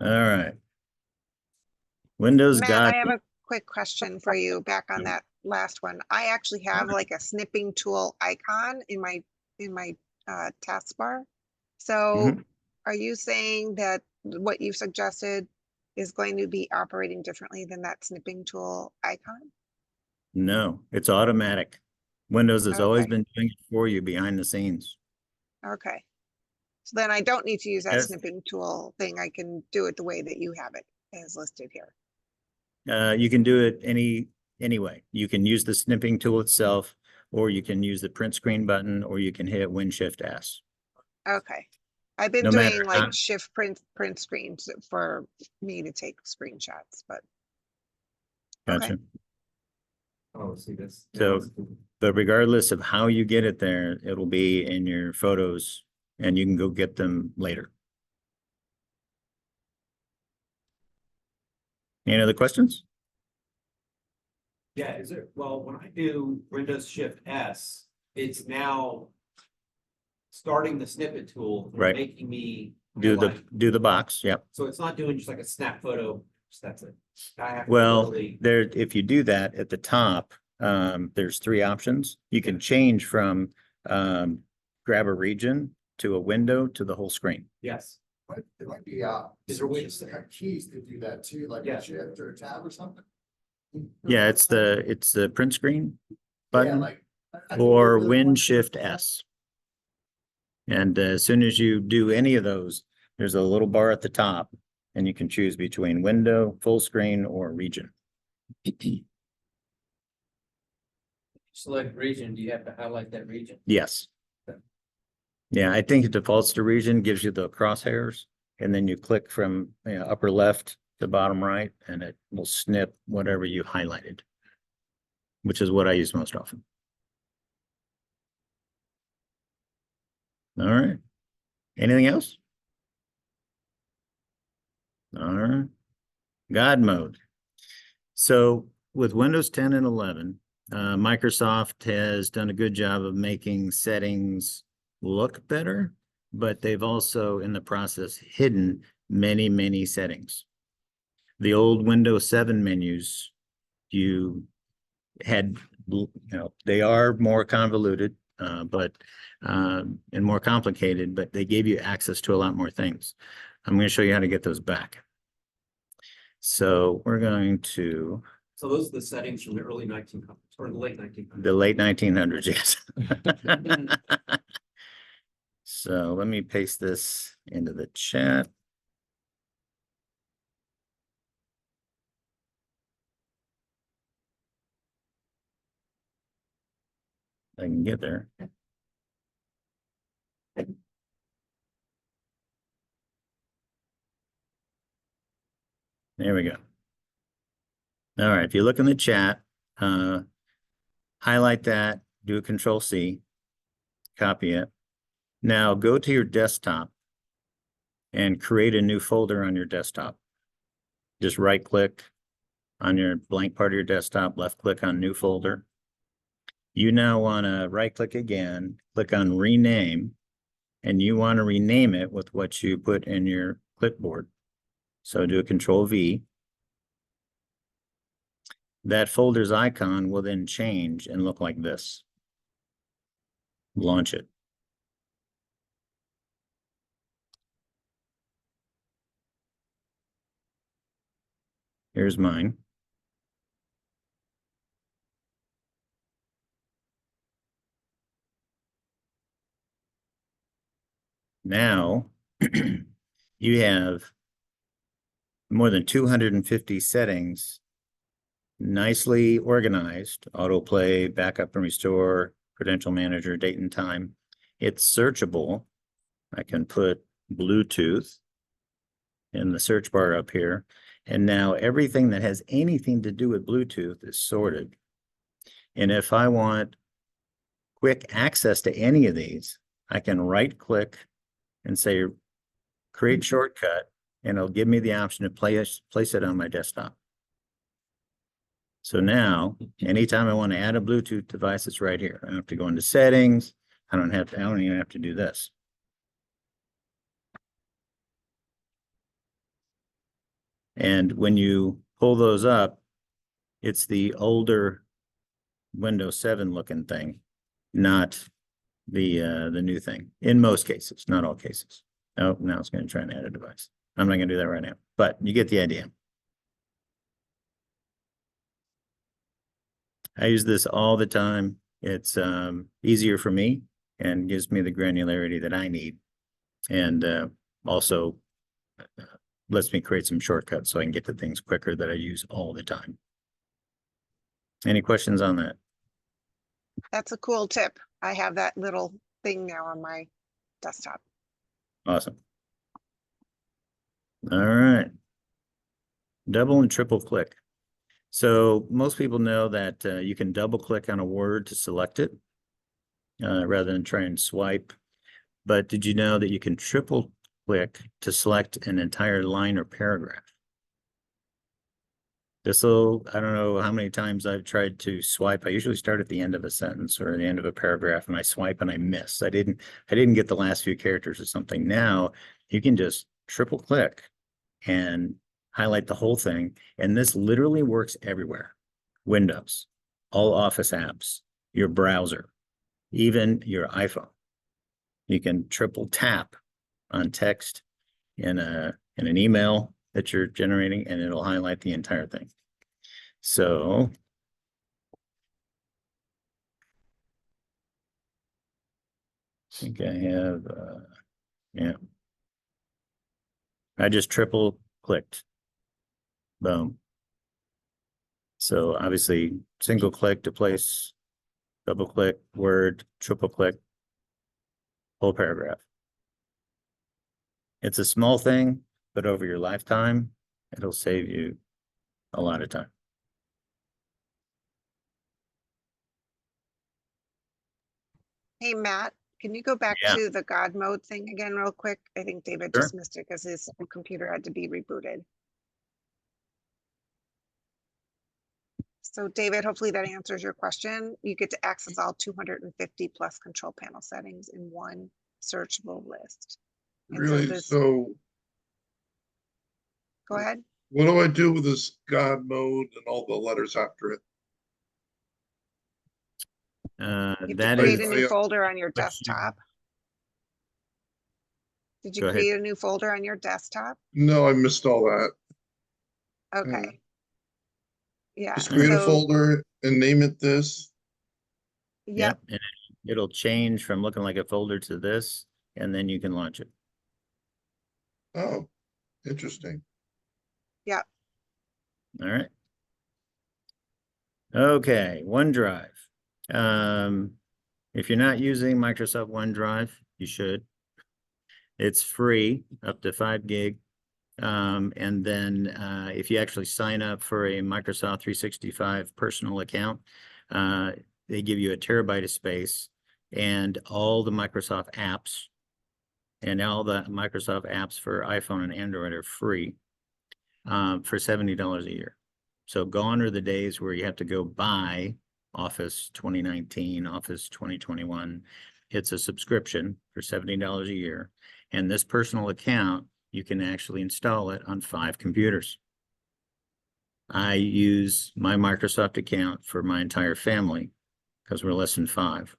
All right. Windows Matt, got. I have a quick question for you back on that last one. I actually have like a snipping tool icon in my taskbar. So are you saying that what you've suggested is going to be operating differently than that snipping tool icon? No, it's automatic. Windows has always been doing it for you behind the scenes. Okay. So then I don't need to use that Yes. snipping tool thing. I can do it the way that you have it as listed here. You can do it any way. You can use the snipping tool itself, or you can use the print screen button, or you can hit Win-Shift-S. Okay. I've been No doing matter like how- shift print screens for me to take screenshots, but Gotcha. Oh, see this. So, but regardless of how you get it there, it'll be in your photos and you can go get them later. Any other questions? Yeah, is it, well, when I do Windows Shift S, it's now starting the snippet tool, and Right. making me Do highlight. the box, yep. So it's not doing just like a snap photo, just that's it. I have to Well, literally- there, if you do that at the top, there's three options. You can change from grab a region to a window to the whole screen. Yes. But it might be, Is there ways to- keys to do that too, like Yeah. a shift or a tab or something? Yeah, it's the print screen button like, I or really Win want- Shift S. And as soon as you do any of those, there's a little bar at the top and you can choose between window, full screen, or region. Select region, do you have to highlight that region? Yes. Yeah, I think it defaults to region, gives you the crosshairs, and then you click from upper left to bottom right, and it will snip whatever you highlighted, which is what I use most often. All right. Anything else? All right. God mode. So with Windows 10 and 11, Microsoft has done a good job of making settings look better, but they've also in the process hidden many, many settings. The old Windows 7 menus, you had, they are more convoluted, and more complicated, but they gave you access to a lot more things. I'm going to show you how to get those back. So we're going to So those are the settings from the early 1900s or the late 1900s. the late 1900s, yes. So let me paste this into the chat. I can get there. There we go. All right, if you look in the chat, highlight that, do a Control C, copy it. Now go to your desktop and create a new folder on your desktop. Just right click on your blank part of your desktop, left click on new folder. You now want to right click again, click on rename, and you want to rename it with what you put in your clipboard. So do a Control V. That folder's icon will then change and look like this. Launch it. Here's mine. Now you have more than 250 settings nicely organized: autoplay, backup and restore, credential manager, date and time. It's searchable. I can put Bluetooth in the search bar up here. And now everything that has anything to do with Bluetooth is sorted. And if I want quick access to any of these, I can right click and say, create shortcut, and it'll give me the option to place it on my desktop. So now, anytime I want to add a Bluetooth device, it's right here. I don't have to go into settings. I don't even have to do this. And when you pull those up, it's the older Windows 7 looking thing, not the new thing. In most cases, not all cases. Oh, now it's going to try and add a device. I'm not going to do that right now, but you get the idea. I use this all the time. It's easier for me and gives me the granularity that I need. And also lets me create some shortcuts so I can get to things quicker that I use all the time. Any questions on that? That's a cool tip. I have that little thing now on my desktop. Awesome. All right. Double and triple click. So most people know that you can double click on a word to select it rather than try and swipe. But did you know that you can triple click to select an entire line or paragraph? I don't know how many times I've tried to swipe. I usually start at the end of a sentence or the end of a paragraph and I swipe and I miss. I didn't get the last few characters or something. Now you can just triple click and highlight the whole thing. And this literally works everywhere. Windows, all Office apps, your browser, even your iPhone. You can triple tap on text in an email that you're generating and it'll highlight the entire thing. So I think I have, yeah. I just triple clicked. Boom. So obviously single click to place, double click, word, triple click, whole paragraph. It's a small thing, but over your lifetime, it'll save you a lot of time. Hey, Matt, can you go back Yeah. to the God mode thing again real quick? I think David Sure. just missed it because his computer had to be rebooted. So David, hopefully that answers your question. You get to access all 250 plus control panel settings in one searchable list. And Really? So go ahead. what do I do with this God mode and all the letters after it? You have That to create is a new folder on your what you- desktop. Did you Go ahead. create a new folder on your desktop? No, I missed all that. Okay. Yeah. Just create a So, folder and name it this. yep. And it'll change from looking like a folder to this, and then you can launch it. Oh, interesting. Yep. All right. Okay, OneDrive. If you're not using Microsoft OneDrive, you should. It's free, up to 5 gig. And then if you actually sign up for a Microsoft 365 personal account, they give you a terabyte of space and all the Microsoft apps and all the Microsoft apps for iPhone and Android are free for $70 a year. So gone are the days where you have to go buy Office 2019, Office 2021. It's a subscription for $70 a year. And this personal account, you can actually install it on 5 computers. I use my Microsoft account for my entire family because we're less than 5.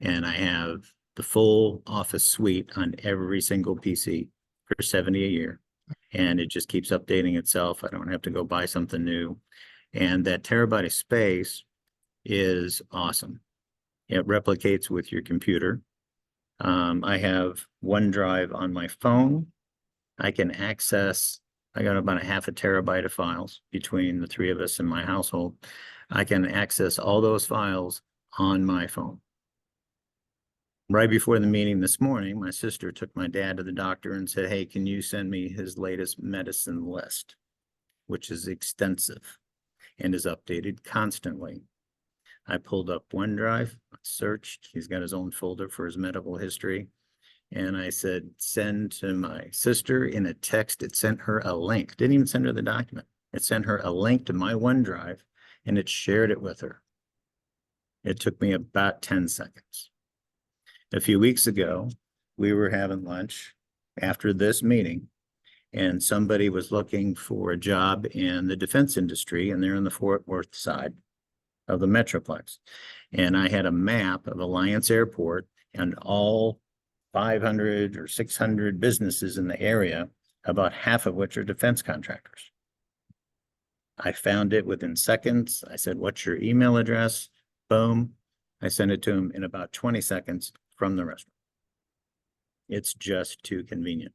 And I have the full Office suite on every single PC for $70 a year. And it just keeps updating itself. I don't have to go buy something new. And that terabyte of space is awesome. It replicates with your computer. I have OneDrive on my phone. I can access, I got about a half a terabyte of files between the 3 of us in my household. I can access all those files on my phone. Right before the meeting this morning, my sister took my dad to the doctor and said, hey, can you send me his latest medicine list, which is extensive and is updated constantly. I pulled up OneDrive, searched, he's got his own folder for his medical history. And I said, send to my sister in a text. It sent her a link. Didn't even send her the document. It sent her a link to my OneDrive and it shared it with her. It took me about 10 seconds. A few weeks ago, we were having lunch after this meeting and somebody was looking for a job in the defense industry and they're in the Fort Worth side of the Metroplex. And I had a map of Alliance Airport and all 500 or 600 businesses in the area, about half of which are defense contractors. I found it within seconds. I said, what's your email address? Boom. I sent it to him in about 20 seconds from the restaurant. It's just too convenient.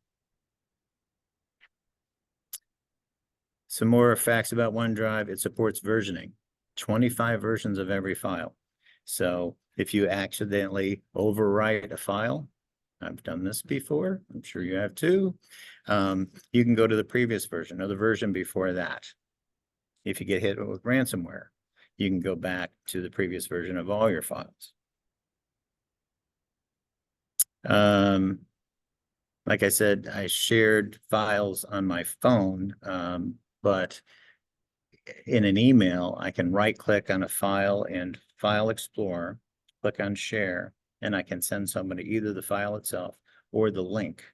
Some more facts about OneDrive. It supports versioning, 25 versions of every file. So if you accidentally overwrite a file, I've done this before, I'm sure you have too, you can go to the previous version or the version before that. If you get hit with ransomware, you can go back to the previous version of all your files. Like I said, I shared files on my phone, but in an email, I can right click on a file and File Explorer, click on Share, and I can send somebody either the file itself or the link.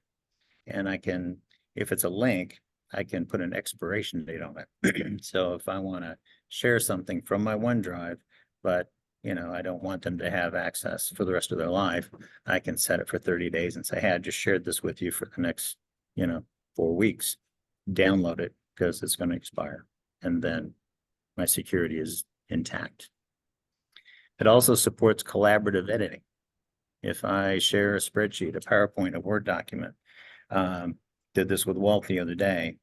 And I can, if it's a link, I can put an expiration date on it. So if I want to share something from my OneDrive, but I don't want them to have access for the rest of their life, I can set it for 30 days and say, hey, I just shared this with you for the next, 4 weeks. Download it because it's going to expire. And then my security is intact. It also supports collaborative editing. If I share a spreadsheet, a PowerPoint, a Word document, did this with Walt the other day,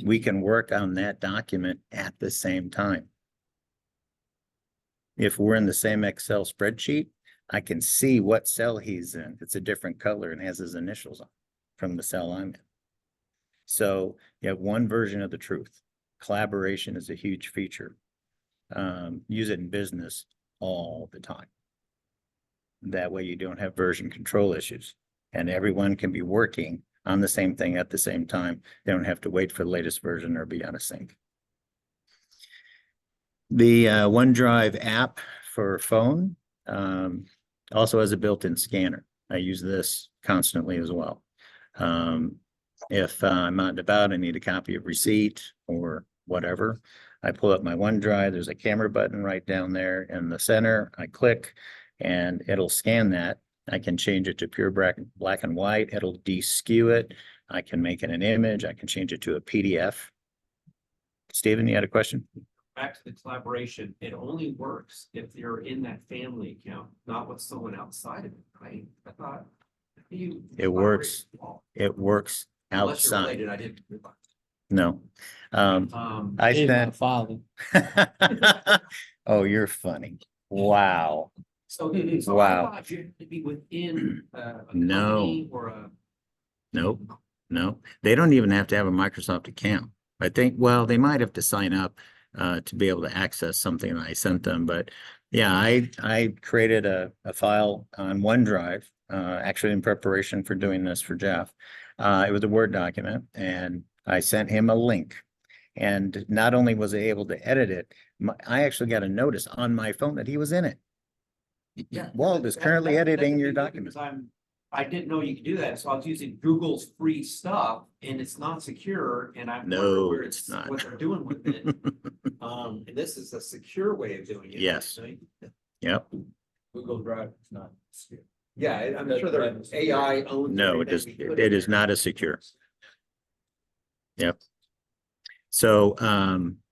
we can work on that document at the same time. If we're in the same Excel spreadsheet, I can see what cell he's in. It's a different color and has his initials on from the cell I'm in. So you have one version of the truth. Collaboration is a huge feature. Use it in business all the time. That way you don't have version control issues and everyone can be working on the same thing at the same time. They don't have to wait for the latest version or be out of sync. The OneDrive app for phone also has a built-in scanner. I use this constantly as well. If I'm out and about, I need a copy of receipt or whatever, I pull up my OneDrive. There's a camera button right down there in the center. I click and it'll scan that. I can change it to pure black and white. It'll de-skew it. I can make it an image. I can change it to a PDF. Stephen, you had a question? Back to the collaboration, it only works if you're in that family account, not with someone outside of it, right? I thought it works. It works unless you're outside. related, I didn't realize. No. I sent father. Oh, you're funny. Wow. So Wow. I thought you had to be within a No. company or a. Nope. No, they don't even have to have a Microsoft account. I think, well, they might have to sign up to be able to access something that I sent them. But yeah, I created a file on OneDrive, actually in preparation for doing this for Jeff. It was a Word document and I sent him a link. And not only was I able to edit it, I actually got a notice on my phone that he was in it. Yeah. Walt is currently editing your because document. I didn't know you could do that, so I was using Google's free stuff and it's not secure and I'm wondering No, where it's not. what they're doing with it. And this is a secure way of doing it. Yes. right? Yep. Google Drive is not secure. Yeah, I'm sure their AI owns. No, it is, everything we put it in is there. not as secure. Yep. So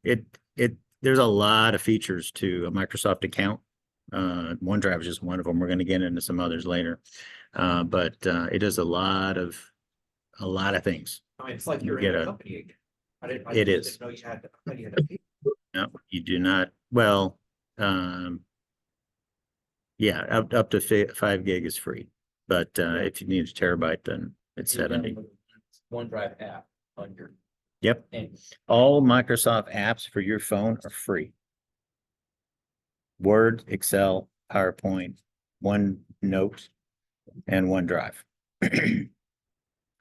there's a lot of features to a Microsoft account. OneDrive is just one of them. We're going to get into some others later. But it does a lot of things. I mean, it's like you're You in get a a- company again. I It just is. didn't know you had to, I thought you had to pay. No, you do not. Well, yeah, up to 5 gig is free. But if you need a terabyte, then it's 70. OneDrive app on your. Yep. And All Microsoft apps for your phone are free. Word, Excel, PowerPoint, OneNote, and OneDrive.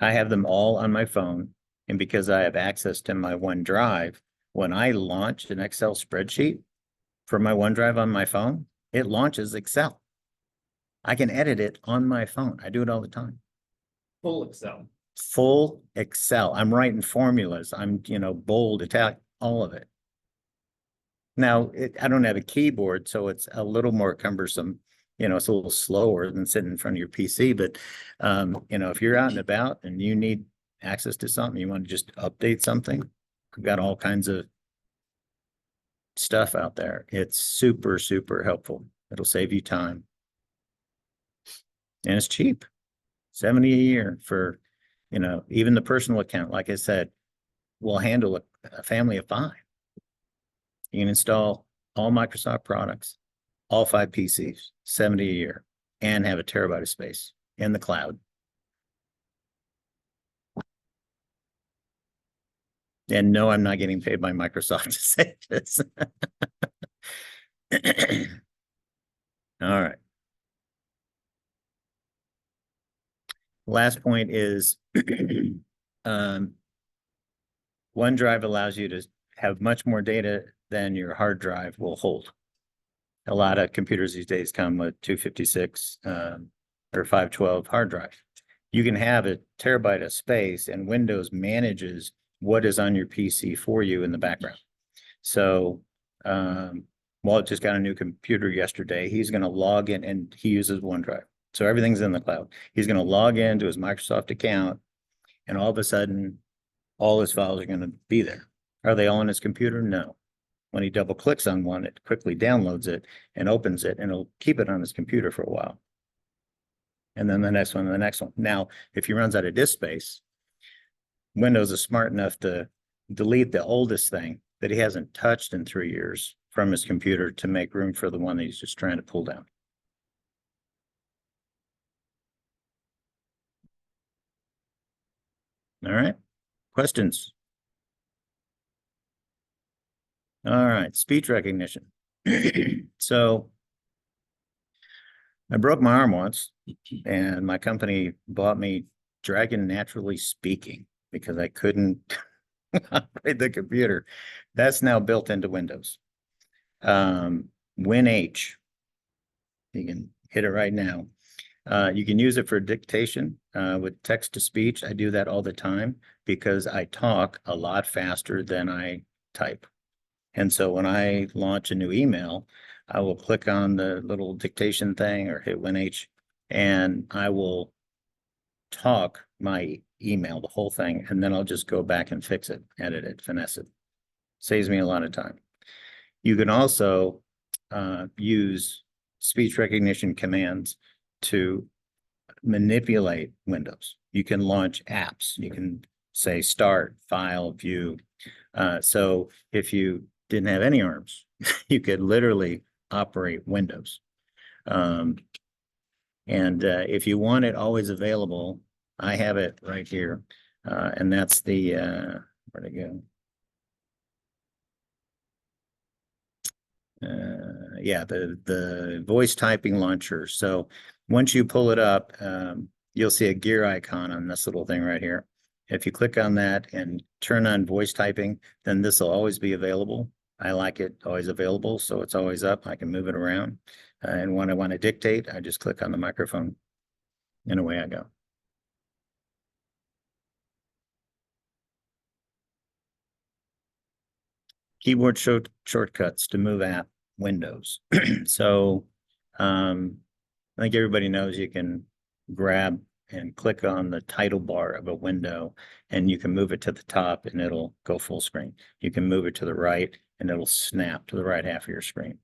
I have them all on my phone. And because I have access to my OneDrive, when I launch an Excel spreadsheet for my OneDrive on my phone, it launches Excel. I can edit it on my phone. I do it all the time. Full Excel. Full Excel. I'm writing formulas. I'm, bold, italic, all of it. Now, I don't have a keyboard, so it's a little more cumbersome. It's a little slower than sitting in front of your PC. But, if you're out and about and you need access to something, you want to just update something, we've got all kinds of stuff out there. It's super, super helpful. It'll save you time. And it's cheap. $70 a year for, even the personal account, like I said, will handle a family of 5. You can install all Microsoft products, all 5 PCs, 70 a year, and have a terabyte of space in the cloud. And no, I'm not getting paid by Microsoft to say this. All right. Last point is OneDrive allows you to have much more data than your hard drive will hold. A lot of computers these days come with 256 or 512 hard drive. You can have a terabyte of space, and Windows manages what is on your PC for you in the background. So Walt just got a new computer yesterday. He's going to log in, and he uses OneDrive. So everything's in the cloud. He's going to log into his Microsoft account, and all of a sudden, all his files are going to be there. Are they all on his computer? No. When he double clicks on one, it quickly downloads it and opens it, and it'll keep it on his computer for a while. And then the next one and the next one. Now, if he runs out of disk space, Windows is smart enough to delete the oldest thing that he hasn't touched in 3 years from his computer to make room for the one that he's just trying to pull down. All right. Questions? All right. Speech recognition. So I broke my arm once, and my company bought me Dragon Naturally Speaking because I couldn't operate the computer. That's now built into Windows. WinH, you can hit it right now. You can use it for dictation with text to speech. I do that all the time because I talk a lot faster than I type. And so when I launch a new email, I will click on the little dictation thing or hit WinH, and I will talk my email, the whole thing, and then I'll just go back and fix it, edit it, finesse it. Saves me a lot of time. You can also use speech recognition commands to manipulate Windows. You can launch apps. You can say start, file, view. So if you didn't have any arms, you could literally operate Windows. And if you want it always available, I have it right here. And that's the, where'd it go? Yeah, the voice typing launcher. So once you pull it up, you'll see a gear icon on this little thing right here. If you click on that and turn on voice typing, then this will always be available. I like it always available, so it's always up. I can move it around. And when I want to dictate, I just click on the microphone, and away I go. Keyboard shortcuts to move app windows. So I think everybody knows you can grab and click on the title bar of a window, and you can move it to the top and it'll go full screen. You can move it to the right and it'll snap to the right half of your screen.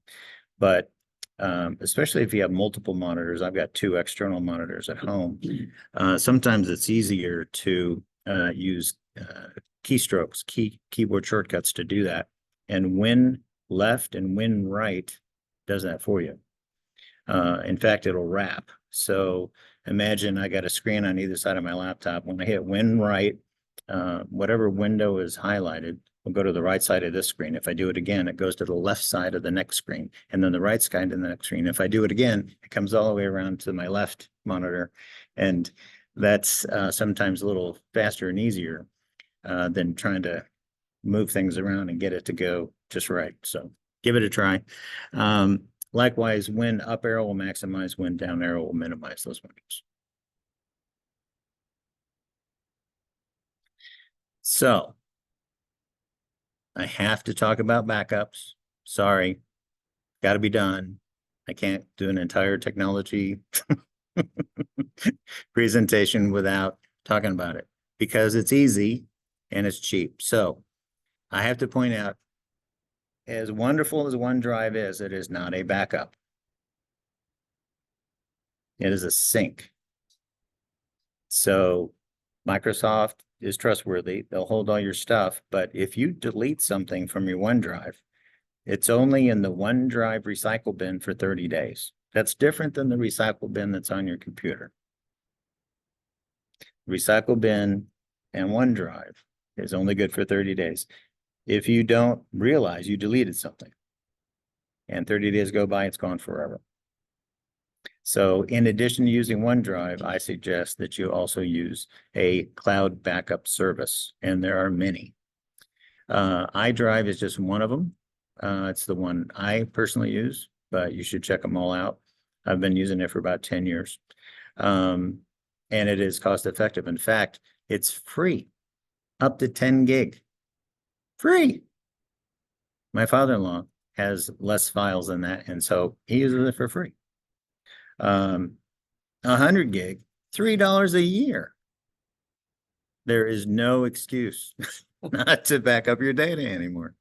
But especially if you have multiple monitors, I've got 2 external monitors at home. Sometimes it's easier to use keystrokes, keyboard shortcuts to do that. And Win left and Win right does that for you. In fact, it'll wrap. So imagine I got a screen on either side of my laptop. When I hit Win right, whatever window is highlighted will go to the right side of this screen. If I do it again, it goes to the left side of the next screen, and then the right side of the next screen. If I do it again, it comes all the way around to my left monitor. And that's sometimes a little faster and easier than trying to move things around and get it to go just right. So give it a try. Likewise, Win up arrow will maximize, Win down arrow will minimize those windows. So I have to talk about backups. Sorry, got to be done. I can't do an entire technology presentation without talking about it because it's easy and it's cheap. So I have to point out, as wonderful as OneDrive is, it is not a backup. It is a sync. So Microsoft is trustworthy. They'll hold all your stuff. But if you delete something from your OneDrive, it's only in the OneDrive recycle bin for 30 days. That's different than the recycle bin that's on your computer. Recycle bin and OneDrive is only good for 30 days. If you don't realize you deleted something and 30 days go by, it's gone forever. So in addition to using OneDrive, I suggest that you also use a cloud backup service, and there are many. iDrive is just one of them. It's the one I personally use, but you should check them all out. I've been using it for about 10 years. And it is cost effective. In fact, it's free, up to 10 gig. Free. My father-in-law has less files than that, and so he uses it for free. 100 gig, $3 a year. There is no excuse not to back up your data anymore.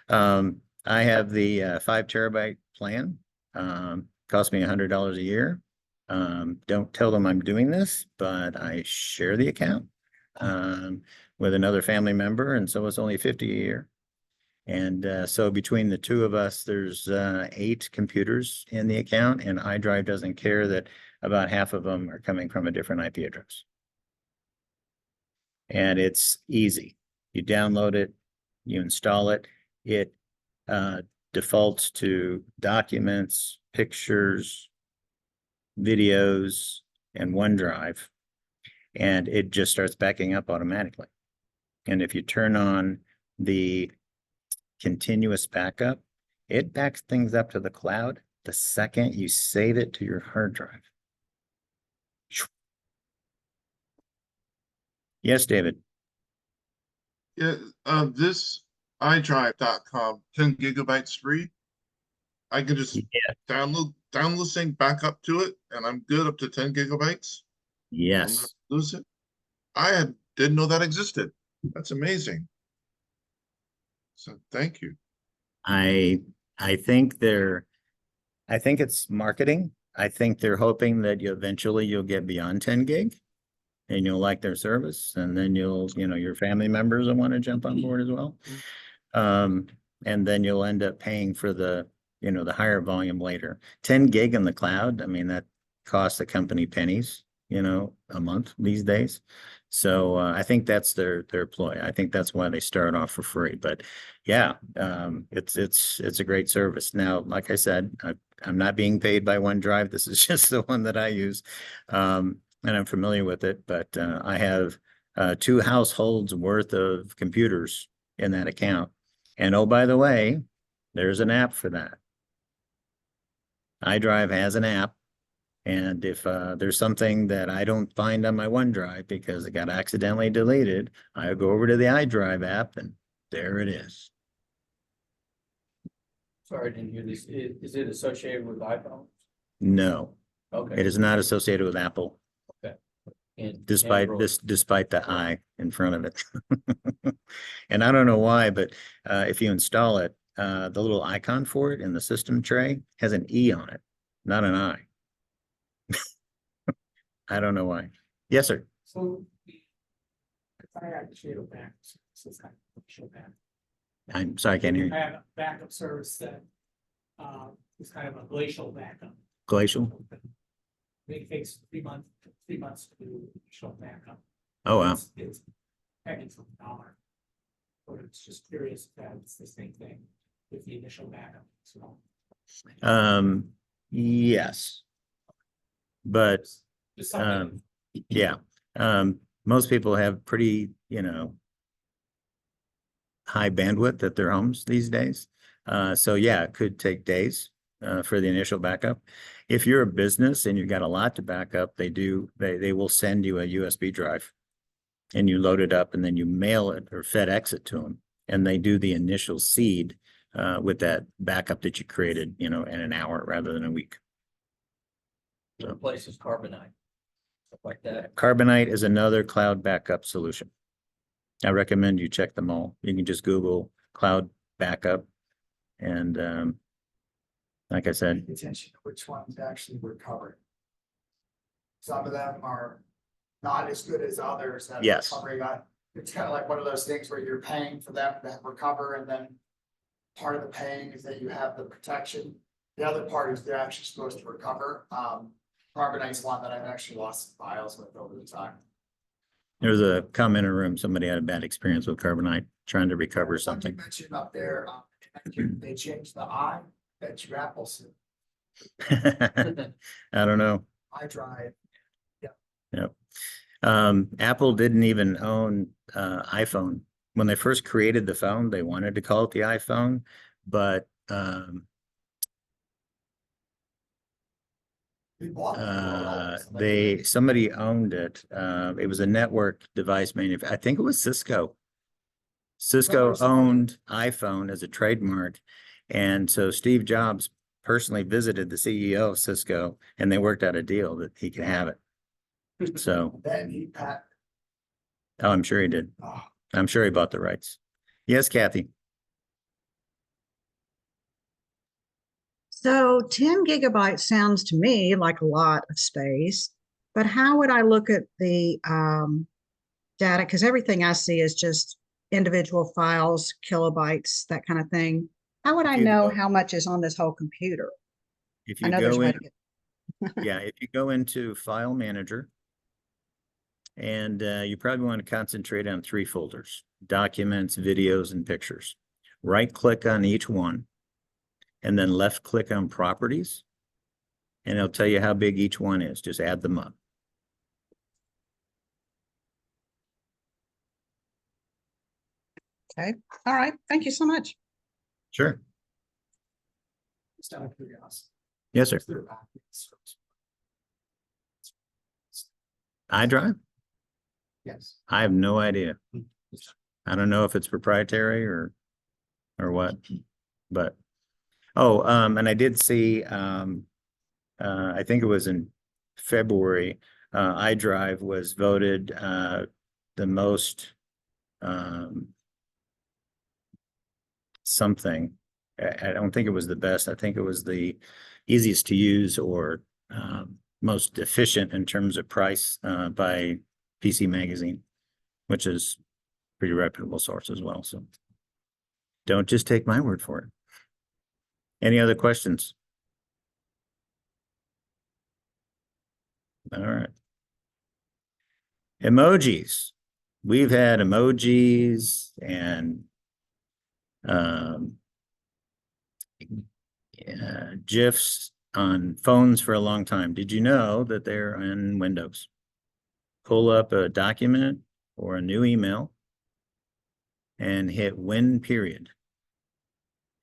I have the 5 terabyte plan. Cost me $100 a year. Don't tell them I'm doing this, but I share the account with another family member, and so it's only $50 a year. And so between the two of us, there's 8 computers in the account, and iDrive doesn't care that about half of them are coming from a different IP address. And it's easy. You download it, you install it. It defaults to documents, pictures, videos, and OneDrive, and it just starts backing up automatically. And if you turn on the continuous backup, it backs things up to the cloud the second you save it to your hard drive. Yes, David. Yeah, this iDrive.com, 10 gigabytes free. I can just download this thing, back up to it, and I'm good up to 10 gigabytes. Yes. I'll not lose it. I didn't know that existed. That's amazing. So thank you. I think it's marketing. I think they're hoping that you'll get beyond 10 gig and you'll like their service, and then your family members will want to jump on board as well. And then you'll end up paying for the higher volume later. 10 gig in the cloud, I mean, that costs the company pennies, a month these days. So I think that's their ploy. I think that's why they start off for free. But yeah, it's a great service. Now, like I said, I'm not being paid by OneDrive. This is just the one that I use, and I'm familiar with it. But I have 2 households worth of computers in that account. And oh, by the way, there's an app for that. iDrive has an app. And if there's something that I don't find on my OneDrive because it got accidentally deleted, I go over to the iDrive app and there it is. Sorry, I didn't hear this. Is it associated with iPhones? No. Okay. It is not associated with Apple. Okay. And Despite the I in front of it. And I don't know why, but if you install it, the little icon for it in the system tray has an E on it, not an I. I don't know why. Yes, sir. So if I actually go back, so it's kind of show back. I'm sorry, I can't hear you. I have a backup service that is kind of a glacial backup. Glacial? It takes 3 months to show backup. Oh, wow. It's packing from $1. But it's just curious if that's the same thing with the initial backup. So Yes. But yeah, most people have pretty, high bandwidth at their homes these days. So yeah, it could take days for the initial backup. If you're a business and you've got a lot to back up, they will send you a USB drive and you load it up and then you mail it or FedEx it to them, and they do the initial seed with that backup that you created, in an hour rather than a week. It replaces Carbonite, stuff like that. Carbonite is another cloud backup solution. I recommend you check them all. You can just Google cloud backup, and like I said, Attention to which ones actually recover. Some of them are not as good as others. That Yes. recovery it's kind of like one of those things where you're paying for them to recover, and then part of the paying is that you have the protection. The other part is they're actually supposed to recover. Carbonite's one that I've actually lost files with over the time. There's a comment in a room, somebody had a bad experience with carbonite, trying to recover You something. mentioned up there, they changed the I, that's your Apple SIM. I don't know. I tried. Yep. Apple didn't even own iPhone. When they first created the phone, they wanted to call it the iPhone, but somebody owned it. It was a network device manufacturer. I think it was Cisco. Cisco owned iPhone as a trademark. And so Steve Jobs personally visited the CEO of Cisco, and they worked out a deal that he could have it. So, Then he patented. oh, I'm sure he did. I'm sure he bought the rights. Yes, Kathy. So 10 gigabytes sounds to me like a lot of space, but how would I look at the data? Because everything I see is just individual files, kilobytes, that kind of thing. How would I know how much is on this whole computer? If I you know there's a go way in, to get. yeah, if you go into File Manager, and you probably want to concentrate on 3 folders: Documents, Videos, and Pictures. Right-click on each one, and then left-click on Properties, and it'll tell you how big each one is. Just add them up. Okay. All right. Thank you so much. Sure. Just out of curiosity. Yes, sir. iDrive? Yes. I have no idea. I don't know if it's proprietary or what, but and I did see I think it was in February, iDrive was voted the most something. I don't think it was the best. I think it was the easiest to use or most efficient in terms of price by PC Magazine, which is a pretty reputable source as well. So don't just take my word for it. Any other questions? All right. Emojis. We've had emojis and GIFs on phones for a long time. Did you know that they're in Windows? Pull up a document or a new email and hit Win period.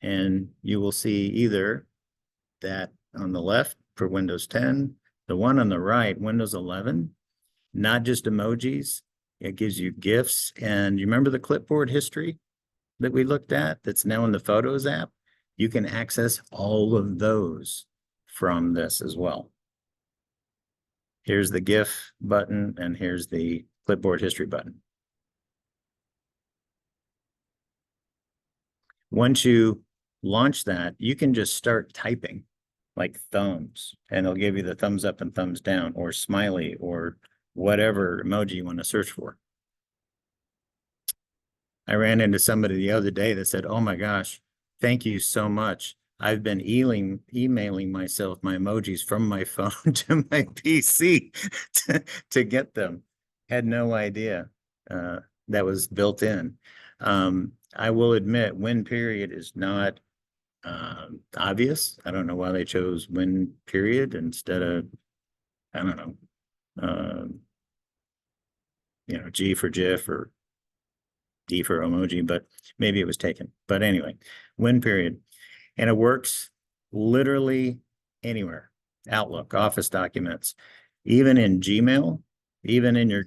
And you will see either that on the left for Windows 10, the one on the right, Windows 11, not just emojis. It gives you GIFs. And you remember the clipboard history that we looked at that's now in the Photos app? You can access all of those from this as well. Here's the GIF button, and here's the clipboard history button. Once you launch that, you can just start typing like thumbs, and it'll give you the thumbs up and thumbs down, or smiley, or whatever emoji you want to search for. I ran into somebody the other day that said, "Oh my gosh, thank you so much. I've been emailing myself my emojis from my phone to my PC to get them." Had no idea that was built in. I will admit, Win period is not obvious. I don't know why they chose Win period instead of, I don't know, G for GIF or D for emoji, but maybe it was taken. But anyway, Win period. And it works literally anywhere. Outlook, Office documents, even in Gmail, even in your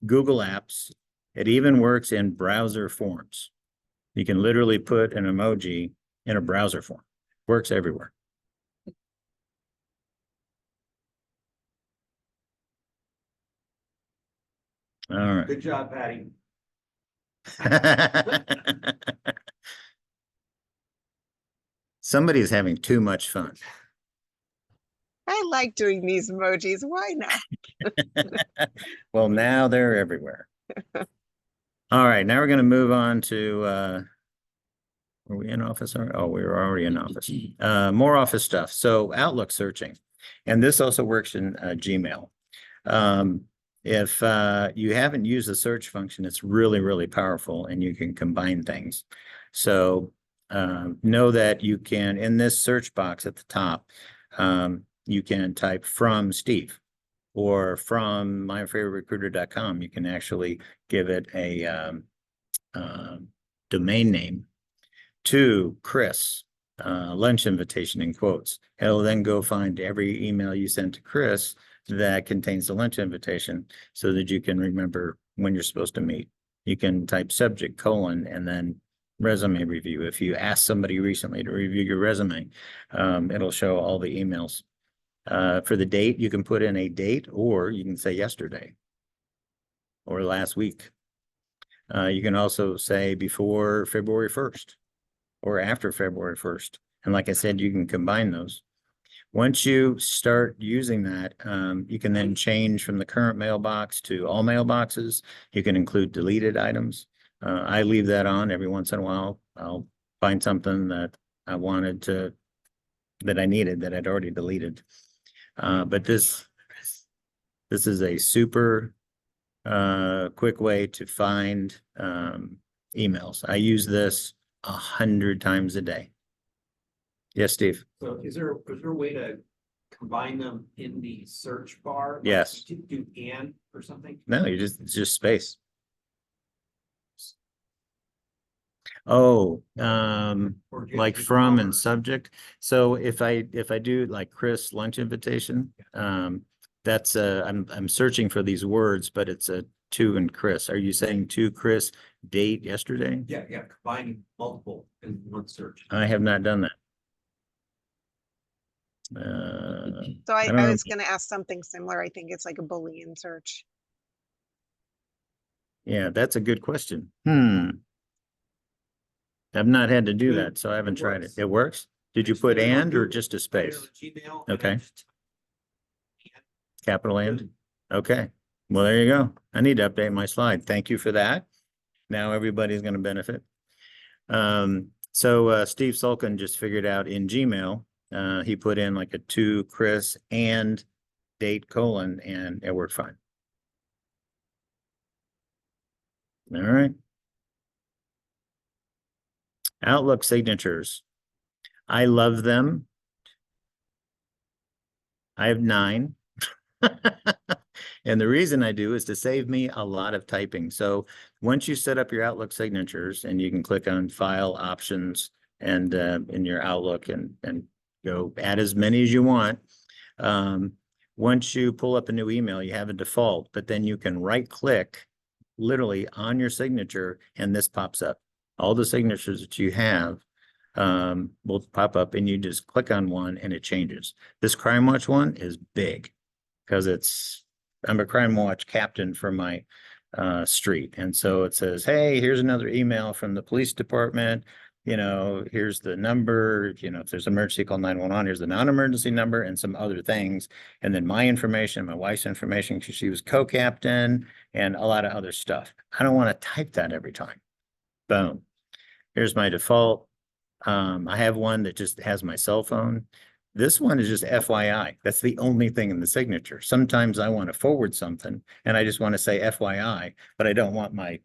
Google apps. It even works in browser forms. You can literally put an emoji in a browser form. Works everywhere. All right. Good job, Patty. Somebody's having too much fun. I like doing these emojis. Why not? Well, now they're everywhere. All right, now we're going to move on to, were we in office? Oh, we were already in office. More office stuff. So Outlook searching. And this also works in Gmail. If you haven't used the search function, it's really, really powerful and you can combine things. So know that you can, in this search box at the top, you can type from Steve or from myfavoriterecruiter.com. You can actually give it a domain name to Chris, lunch invitation in quotes. It'll then go find every email you sent to Chris that contains the lunch invitation so that you can remember when you're supposed to meet. You can type subject : and then resume review. If you ask somebody recently to review your resume, it'll show all the emails. For the date, you can put in a date, or you can say yesterday or last week. You can also say before February 1st or after February 1st. And like I said, you can combine those. Once you start using that, you can then change from the current mailbox to all mailboxes. You can include deleted items. I leave that on every once in a while. I'll find something that I wanted to, that I needed, that I'd already deleted. But this is a super quick way to find emails. I use this 100 times a day. Yes, Steve. So is there a way to combine them in the search bar? Like Yes. to do and or something? No, it's just space. Oh, like from and subject. So if I do like Chris lunch invitation, that's I'm searching for these words, but it's a to and Chris. Are you saying to Chris date yesterday? Yeah, combining multiple in one search. I have not done that. So I don't know. was gonna ask something similar. I think it's like a Boolean search. Yeah, that's a good question. I've not had to do that, so I haven't tried it. It works? Did you put and or just a space? Okay. Capital and? Okay. Well, there you go. I need to update my slide. Thank you for that. Now everybody's going to benefit. So Steve Sulkin just figured out in Gmail, he put in like a to Chris and date : and it worked fine. All right. Outlook signatures. I love them. I have 9. And the reason I do is to save me a lot of typing. So once you set up your Outlook signatures, and you can click on File Options and in your Outlook and go add as many as you want. Once you pull up a new email, you have a default, but then you can right click literally on your signature and this pops up. All the signatures that you have will pop up, and you just click on one and it changes. This Crime Watch one is big because I'm a Crime Watch captain for my street. And so it says, hey, here's another email from the police department. Here's the number, if there's an emergency, call 911. Here's the non-emergency number and some other things. And then my information, my wife's information, because she was co-captain, and a lot of other stuff. I don't want to type that every time. Boom. Here's my default. I have one that just has my cell phone. This one is just FYI. That's the only thing in the signature. Sometimes I want to forward something and I just want to say FYI, but I don't want my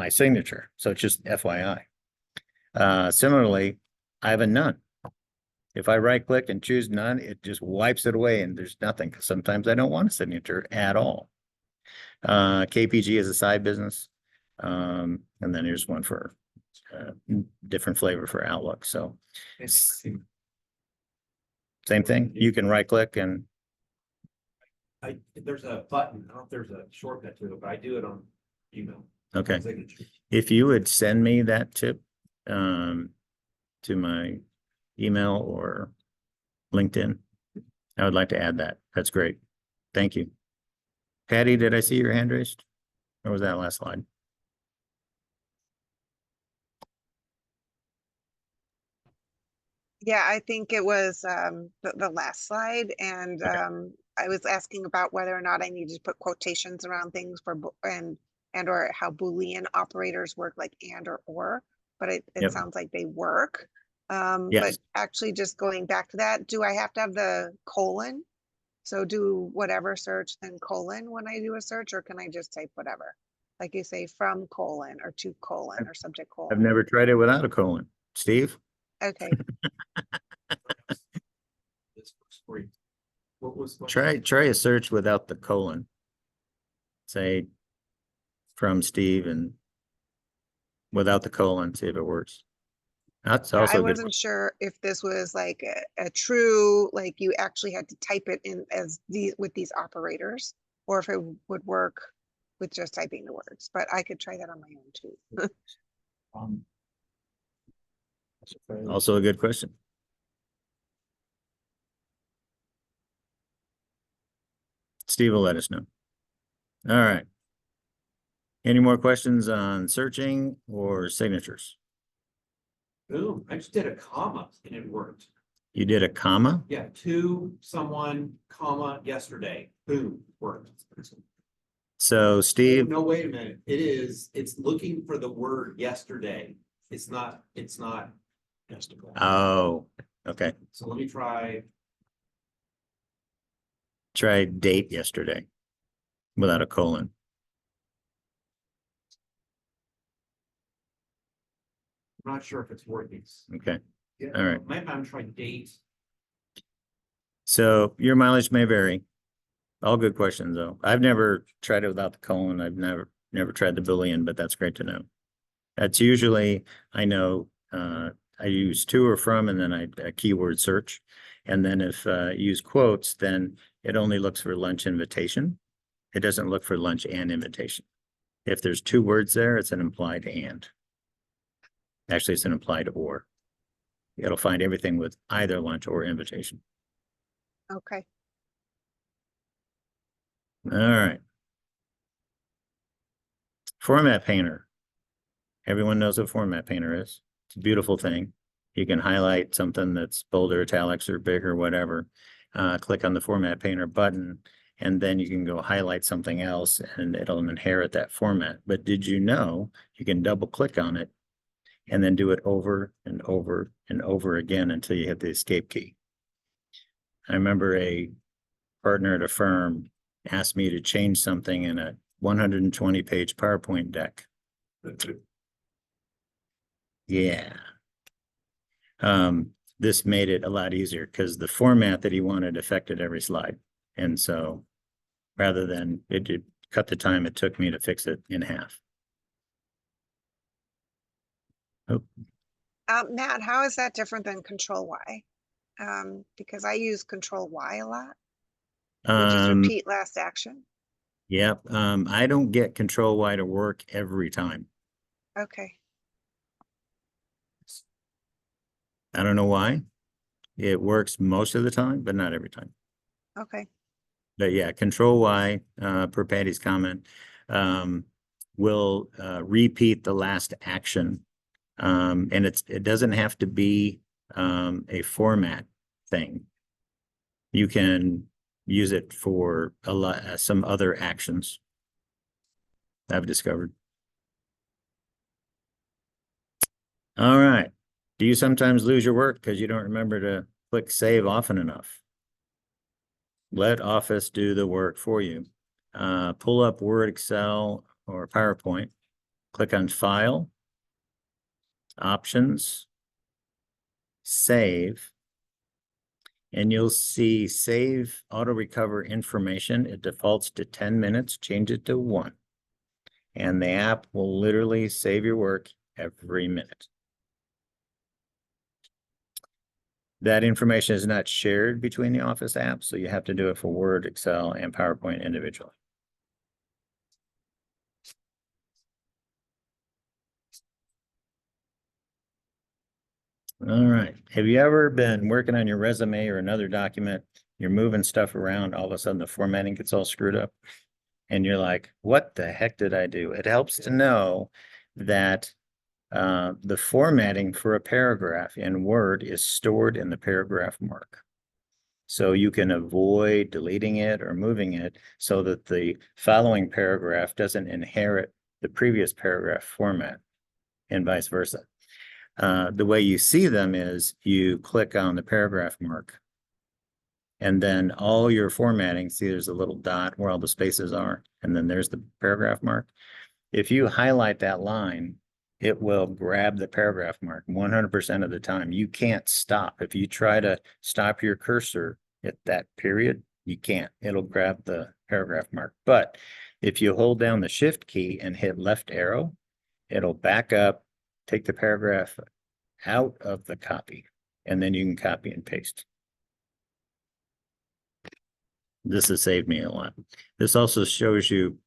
signature. So it's just FYI. Similarly, I have a none. If I right click and choose none, it just wipes it away and there's nothing. Sometimes I don't want a signature at all. KPG is a side business. And then here's one for different flavor for Outlook. So same thing. You can right click and There's a button. I don't know if there's a shortcut to it, but I do it on email. okay. If you would send me that tip to my email or LinkedIn, I would like to add that. That's great. Thank you. Patty, did I see your hand raised? Or was that last slide? Yeah, I think it was the last slide, and I was asking about whether or not I needed to put quotations around things for and or how Boolean operators work, like and or, but it Yep. sounds like they work. Yes. But actually, just going back to that, do I have to have the colon? So do whatever search then colon when I do a search, or can I just type whatever? Like you say from colon or to colon or subject I've colon. never tried it without a colon. Steve? Okay, This works for you. What was? Try a search without the colon. Say from Steve and without the colon, see if it works. That's yeah, I also a good. wasn't sure if this was like a true, like you actually had to type it in as these with these operators, or if it would work with just typing the words, but I could try that on my own too. Also a good question. Steve will let us know. All right. Any more questions on searching or signatures? Boom, I just did a comma and it worked. You did a comma? Yeah, to someone, comma, yesterday, boom, worked. So Steve, No, wait a minute, it's looking for the word yesterday. It's not. Yesterday. oh, okay. So let me try. Try date yesterday without a colon. I'm not sure if it's working. Okay. Yeah, All right. maybe I'm trying date. So your mileage may vary. All good questions though. I've never tried it without the colon. I've never tried the Boolean, but that's great to know. That's usually, I know, I use to or from, and then a keyword search. And then if use quotes, then it only looks for lunch invitation. It doesn't look for lunch and invitation. If there's two words there, it's an implied and. Actually, it's an implied or. It'll find everything with either lunch or invitation. Okay. All right. Format painter. Everyone knows what format painter is. It's a beautiful thing. You can highlight something that's bold or italics or big or whatever. Click on the format painter button, and then you can go highlight something else and it'll inherit that format. But did you know you can double click on it and then do it over and over and over again until you hit the escape key? I remember a partner at a firm asked me to change something in a 120-page PowerPoint deck. Yeah. This made it a lot easier because the format that he wanted affected every slide. And so rather than it cut the time it took me to fix it in half. Oh. Matt, how is that different than Control Y? Because I use Control Y a lot. We just repeat last action. Yep. I don't get Control Y to work every time. Okay. I don't know why. It works most of the time, but not every time. Okay. But yeah, Control Y, per Patty's comment, will repeat the last action. And it doesn't have to be a format thing. You can use it for some other actions I've discovered. All right. Do you sometimes lose your work because you don't remember to click save often enough? Let Office do the work for you. Pull up Word, Excel, or PowerPoint. Click on File, Options, Save, and you'll see Save Auto Recover Information. It defaults to 10 minutes. Change it to 1. And the app will literally save your work every minute. That information is not shared between the Office apps, so you have to do it for Word, Excel, and PowerPoint individually. All right. Have you ever been working on your resume or another document? You're moving stuff around, all of a sudden the formatting gets all screwed up. And you're like, what the heck did I do? It helps to know that the formatting for a paragraph in Word is stored in the paragraph mark. So you can avoid deleting it or moving it so that the following paragraph doesn't inherit the previous paragraph format and vice versa. The way you see them is you click on the paragraph mark And then all your formatting, see, there's a little dot where all the spaces are, and then there's the paragraph mark. If you highlight that line, it will grab the paragraph mark 100% of the time. You can't stop. If you try to stop your cursor at that period, you can't. It'll grab the paragraph mark. But if you hold down the shift key and hit left arrow, it'll back up, take the paragraph out of the copy, and then you can copy and paste. This has saved me a lot. This also shows you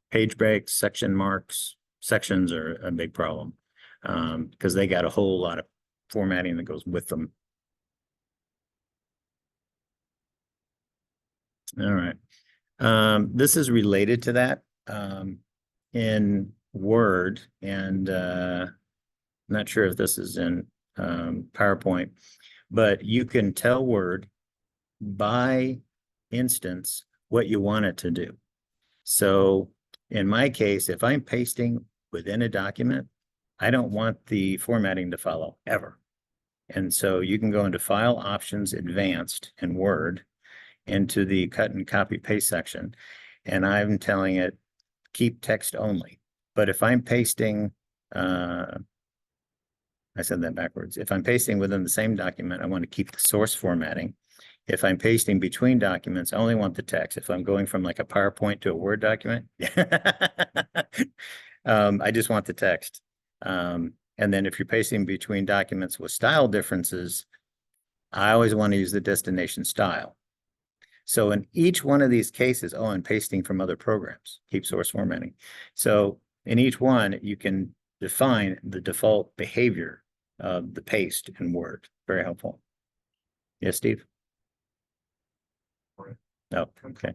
page breaks, section marks. Sections are a big problem because they got a whole lot of formatting that goes with them. All right. This is related to that in Word, and not sure if this is in PowerPoint, but you can tell Word by instance what you want it to do. So in my case, if I'm pasting within a document, I don't want the formatting to follow ever. And so you can go into File Options Advanced in Word into the Cut and Copy Paste section, and I'm telling it keep text only. But if I'm pasting, I said that backwards. If I'm pasting within the same document, I want to keep the source formatting. If I'm pasting between documents, I only want the text. If I'm going from like a PowerPoint to a Word document, I just want the text. And then if you're pasting between documents with style differences, I always want to use the destination style. So in each one of these cases, oh, I'm pasting from other programs, keep source formatting. So in each one, you can define the default behavior of the paste in Word. Very helpful. Yes, Steve? No, okay.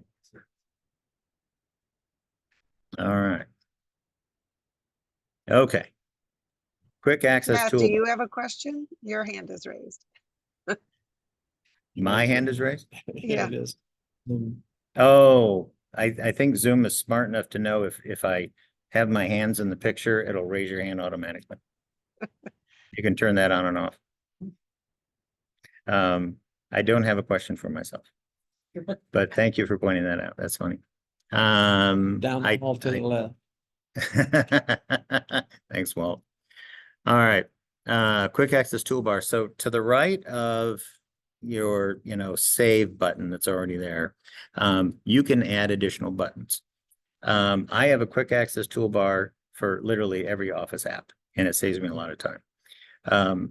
All right. Okay. Quick access Matt, tool. do you have a question? Your hand is raised. My hand is raised? Yeah. It is. Oh, I think Zoom is smart enough to know if I have my hands in the picture, it'll raise your hand automatically. You can turn that on and off. I don't have a question for myself, but thank you for pointing that out. That's funny. Down the hall to the left. Thanks, Walt. All right. Quick access toolbar. So to the right of your, save button that's already there, you can add additional buttons. I have a quick access toolbar for literally every Office app, and it saves me a lot of time.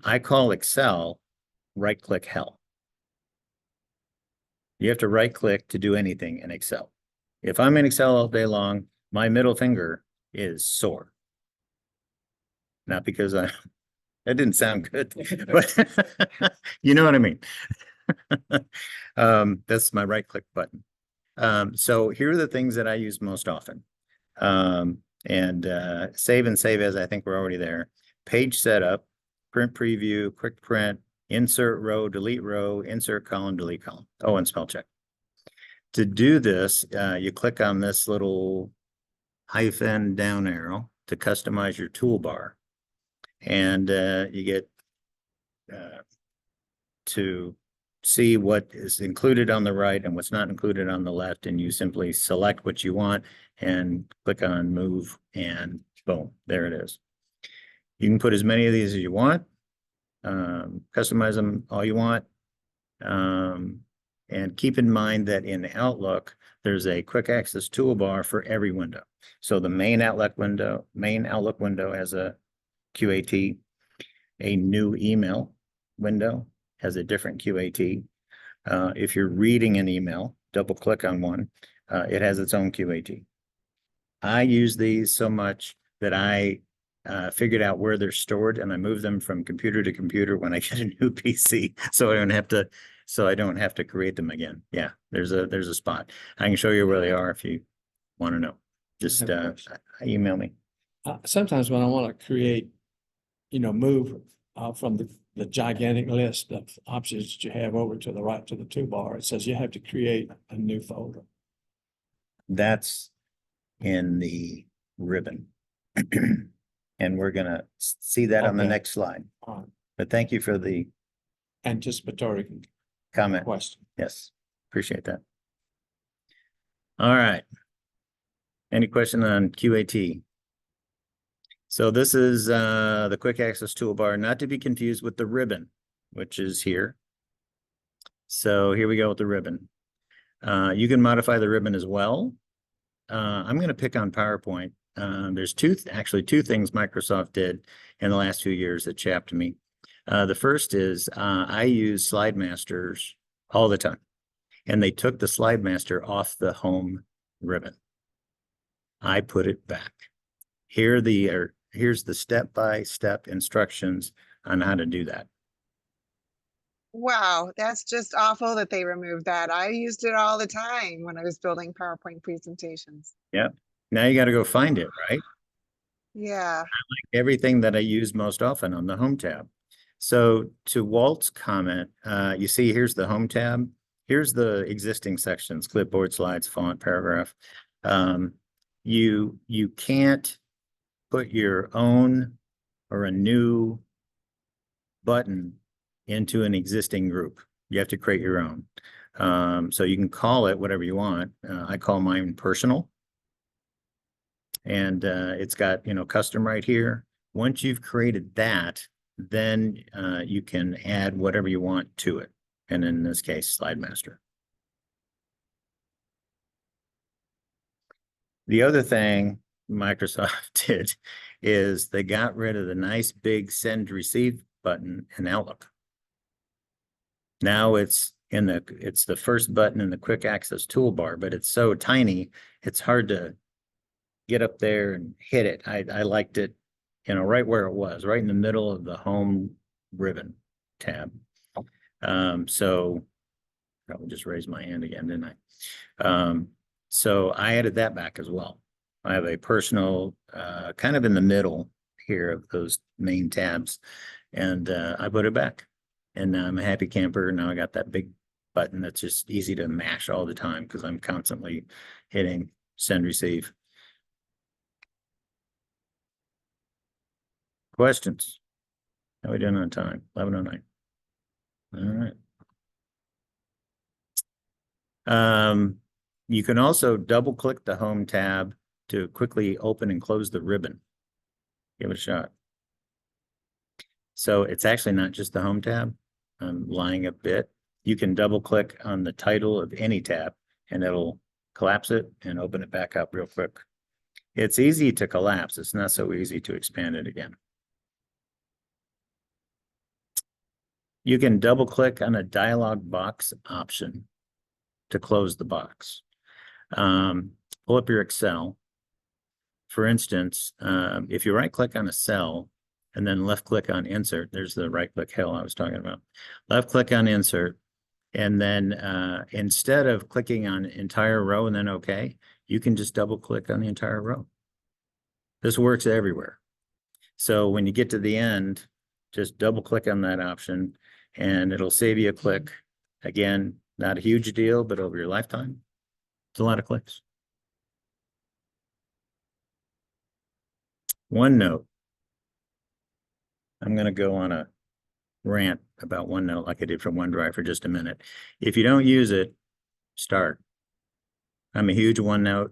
I call Excel right-click hell. You have to right-click to do anything in Excel. If I'm in Excel all day long, my middle finger is sore. Not because that didn't sound good, but you know what I mean. That's my right-click button. So here are the things that I use most often. Save and save as, I think we're already there. Page setup, print preview, quick print, insert row, insert column, delete column. Oh, and spell check. To do this, you click on this little hyphen down arrow to customize your toolbar. And you get to see what is included on the right and what's not included on the left, and you simply select what you want and click on move, and boom, there it is. You can put as many of these as you want, customize them all you want, and keep in mind that in Outlook, there's a quick access toolbar for every window. So the main Outlook window has a QAT. A new email window has a different QAT. If you're reading an email, double click on one, it has its own QAT. I use these so much that I figured out where they're stored, and I move them from computer to computer when I get a new PC, so I don't have to create them again. Yeah, there's a spot. I can show you where they are if you want to know. Just email me. Sometimes when I want to create, move from the gigantic list of options that you have over to the right to the toolbar, it says you have to create a new folder. That's in the ribbon. And we're going to see that on the Okay. next slide. All right. But thank you for the Anticipatory comment. Question. Yes, appreciate that. All right. Any question on QAT? So this is the quick access toolbar, not to be confused with the ribbon, which is here. So here we go with the ribbon. You can modify the ribbon as well. I'm going to pick on PowerPoint. There's actually two things Microsoft did in the last few years that chapped me. The first is I use Slide Masters all the time, and they took the Slide Master off the home ribbon. I put it back. Here's the step-by-step instructions on how to do that. Wow, that's just awful that they removed that. I used it all the time when I was building PowerPoint presentations. Yep. Now you got to go find it, right? Yeah. Everything that I use most often on the home tab. So to Walt's comment, you see here's the home tab. Here's the existing sections: clipboard, slides, font, paragraph. You can't put your own or a new button into an existing group. You have to create your own. So you can call it whatever you want. I call mine personal. And it's got, custom right here. Once you've created that, then you can add whatever you want to it. And in this case, Slide Master. The other thing Microsoft did is they got rid of the nice big send receive button in Outlook. Now it's the first button in the quick access toolbar, but it's so tiny, it's hard to get up there and hit it. I liked it, right where it was, right in the middle of the home ribbon tab. So probably just raised my hand again, didn't I? So I added that back as well. I have a personal, kind of in the middle here of those main tabs, and I put it back. And now I'm a happy camper. Now I got that big button that's just easy to mash all the time because I'm constantly hitting send receive. Questions? How are we doing on time? 11:09. All right. You can also double click the home tab to quickly open and close the ribbon. Give it a shot. So it's actually not just the home tab. I'm lying a bit. You can double click on the title of any tab and it'll collapse it and open it back up real quick. It's easy to collapse. It's not so easy to expand it again. You can double click on a dialog box option to close the box. Pull up your Excel. For instance, if you right click on a cell and then left click on insert, there's the right click hill I was talking about. Left click on insert, and then instead of clicking on entire row and then OK, you can just double click on the entire row. This works everywhere. So when you get to the end, just double click on that option and it'll save you a click. Again, not a huge deal, but over your lifetime, it's a lot of clicks. OneNote. I'm going to go on a rant about OneNote like I did for OneDrive for just a minute. If you don't use it, start. I'm a huge OneNote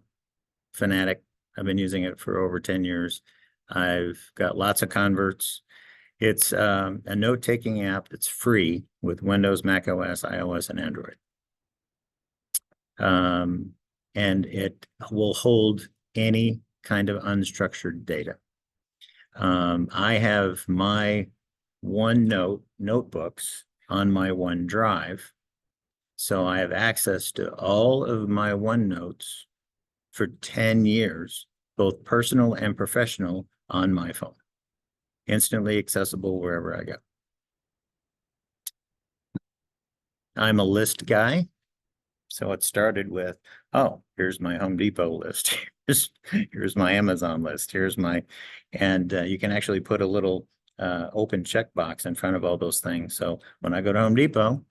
fanatic. I've been using it for over 10 years. I've got lots of converts. It's a note-taking app that's free with Windows, Mac OS, iOS, and Android. And it will hold any kind of unstructured data. I have my OneNote notebooks on my OneDrive. So I have access to all of my OneNotes for 10 years, both personal and professional, on my phone. Instantly accessible wherever I go. I'm a list guy. So it started with, oh, here's my Home Depot list. Here's my Amazon list. Here's my, and you can actually put a little open checkbox in front of all those things. So when I go to Home Depot,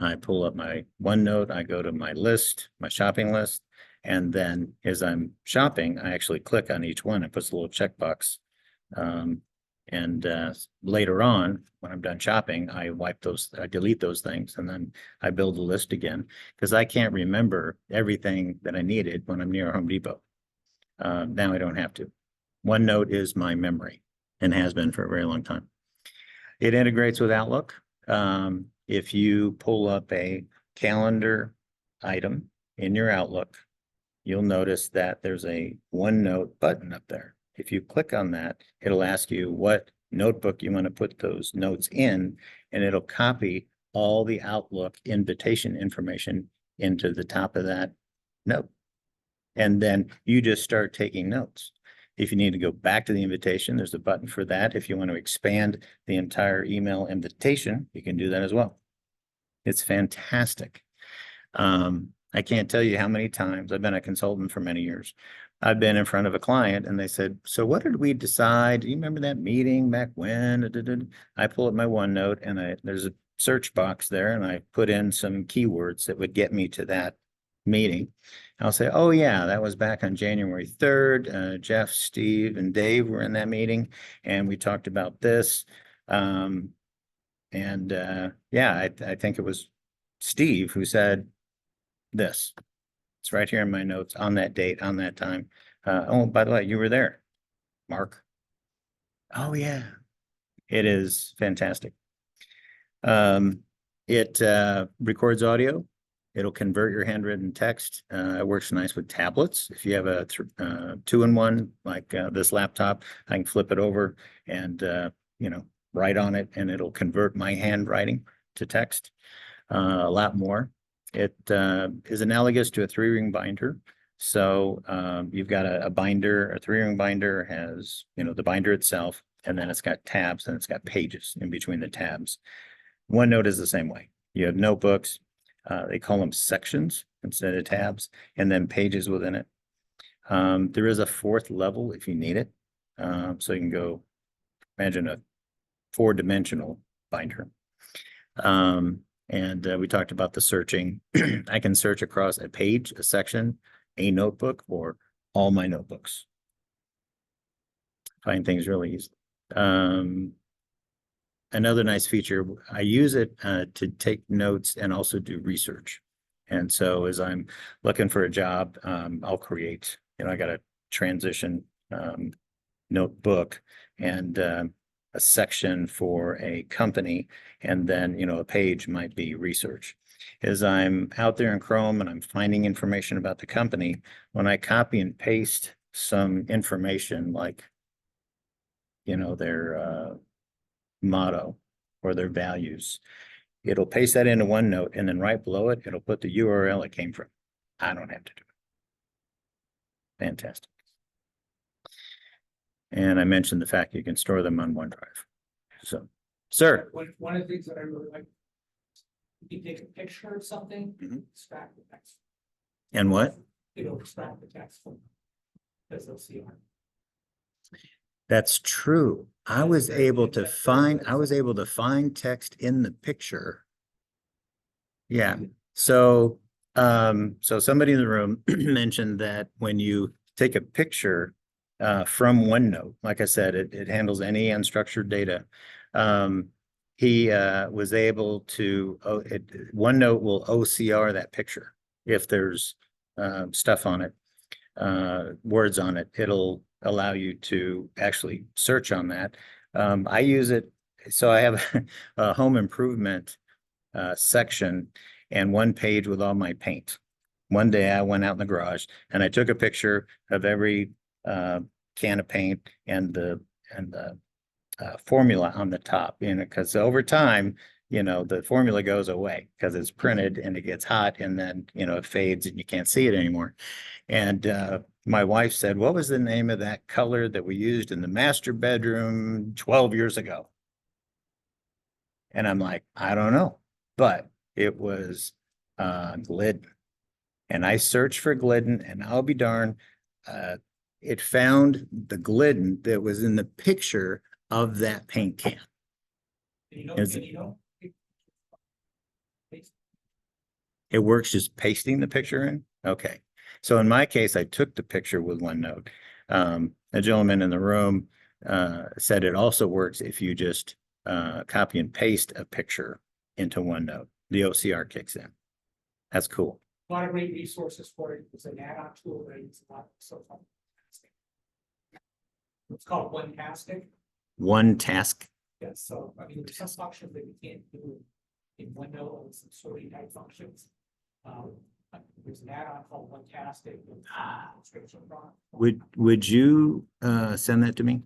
I pull up my OneNote, I go to my list, my shopping list, and then as I'm shopping, I actually click on each one and puts a little checkbox And later on, when I'm done shopping, I delete those things, and then I build a list again because I can't remember everything that I needed when I'm near Home Depot. Now I don't have to. OneNote is my memory and has been for a very long time. It integrates with Outlook. If you pull up a calendar item in your Outlook, you'll notice that there's a OneNote button up there. If you click on that, it'll ask you what notebook you want to put those notes in, and it'll copy all the Outlook invitation information into the top of that note. And then you just start taking notes. If you need to go back to the invitation, there's a button for that. If you want to expand the entire email invitation, you can do that as well. It's fantastic. I can't tell you how many times I've been a consultant for many years. I've been in front of a client and they said, so what did we decide? Do you remember that meeting back when? I pull up my OneNote and there's a search box there and I put in some keywords that would get me to that meeting. I'll say, oh yeah, that was back on January 3rd. Jeff, Steve, and Dave were in that meeting and we talked about this. Yeah, I think it was Steve who said this. It's right here in my notes on that date, on that time. Oh, by the way, you were there, Mark. Oh yeah, it is fantastic. It records audio. It'll convert your handwritten text. It works nice with tablets. If you have a 2-in-1 like this laptop, I can flip it over and write on it, and it'll convert my handwriting to text. A lot more. It is analogous to a 3-ring binder. So you've got a binder. A 3-ring binder has the binder itself, and then it's got tabs and it's got pages in between the tabs. OneNote is the same way. You have notebooks. They call them sections instead of tabs, and then pages within it. There is a 4th level if you need it. So you can go imagine a 4-dimensional binder. And we talked about the searching. I can search across a page, a section, a notebook, or all my notebooks. Find things really easy. Another nice feature, I use it to take notes and also do research. And so as I'm looking for a job, I'll create, I got a transition notebook and a section for a company, and then a page might be research. As I'm out there in Chrome and I'm finding information about the company, when I copy and paste some information like their motto or their values, it'll paste that into OneNote, and then right below it, it'll put the URL it came from. I don't have to do it. Fantastic. And I mentioned the fact you can store them on OneDrive. So, sir. One of the things that I really like, you take a picture of something, extract the text. And what? It'll extract the text from SLCR. That's true. I was able to find text in the picture. Yeah. So somebody in the room mentioned that when you take a picture from OneNote, like I said, it handles any unstructured data. He was able to, OneNote will OCR that picture. If there's stuff on it, words on it, it'll allow you to actually search on that. I use it, so I have a home improvement section and one page with all my paint. One day I went out in the garage and I took a picture of every can of paint and the formula on the top, because over time, the formula goes away because it's printed and it gets hot, and then, it fades and you can't see it anymore. And my wife said, what was the name of that color that we used in the master bedroom 12 years ago? And I'm like, I don't know, but it was Glidden. And I searched for Glidden, and I'll be darned, it found the Glidden that was in the picture of that paint can. It works just pasting the picture in? Okay. So in my case, I took the picture with OneNote. A gentleman in the room said it also works if you just copy and paste a picture into OneNote. The OCR kicks in. That's cool. A lot of great resources for it. It's an add-on tool that I use a lot, so fun. It's called OneTastic. One task. Yes, so I mean, there's some functions that you can't do in OneNote or some sorting type functions. There's an add-on called OneTastic. Would you send that to me?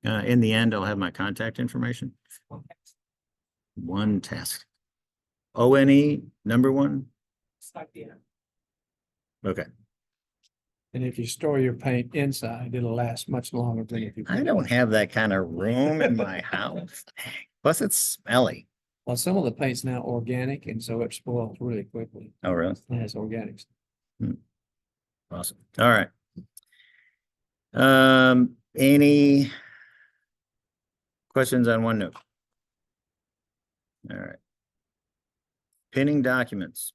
In the end, I'll have my contact information. One task. ONE number one. Okay. And if you store your paint inside, it'll last much longer than if you. I don't have that kind of room in my house. Plus, it's smelly. Well, some of the paint's now organic, and so it spoils really quickly. Oh, really? It has organics. Awesome. All right. Any questions on OneNote? All right. Pinning documents.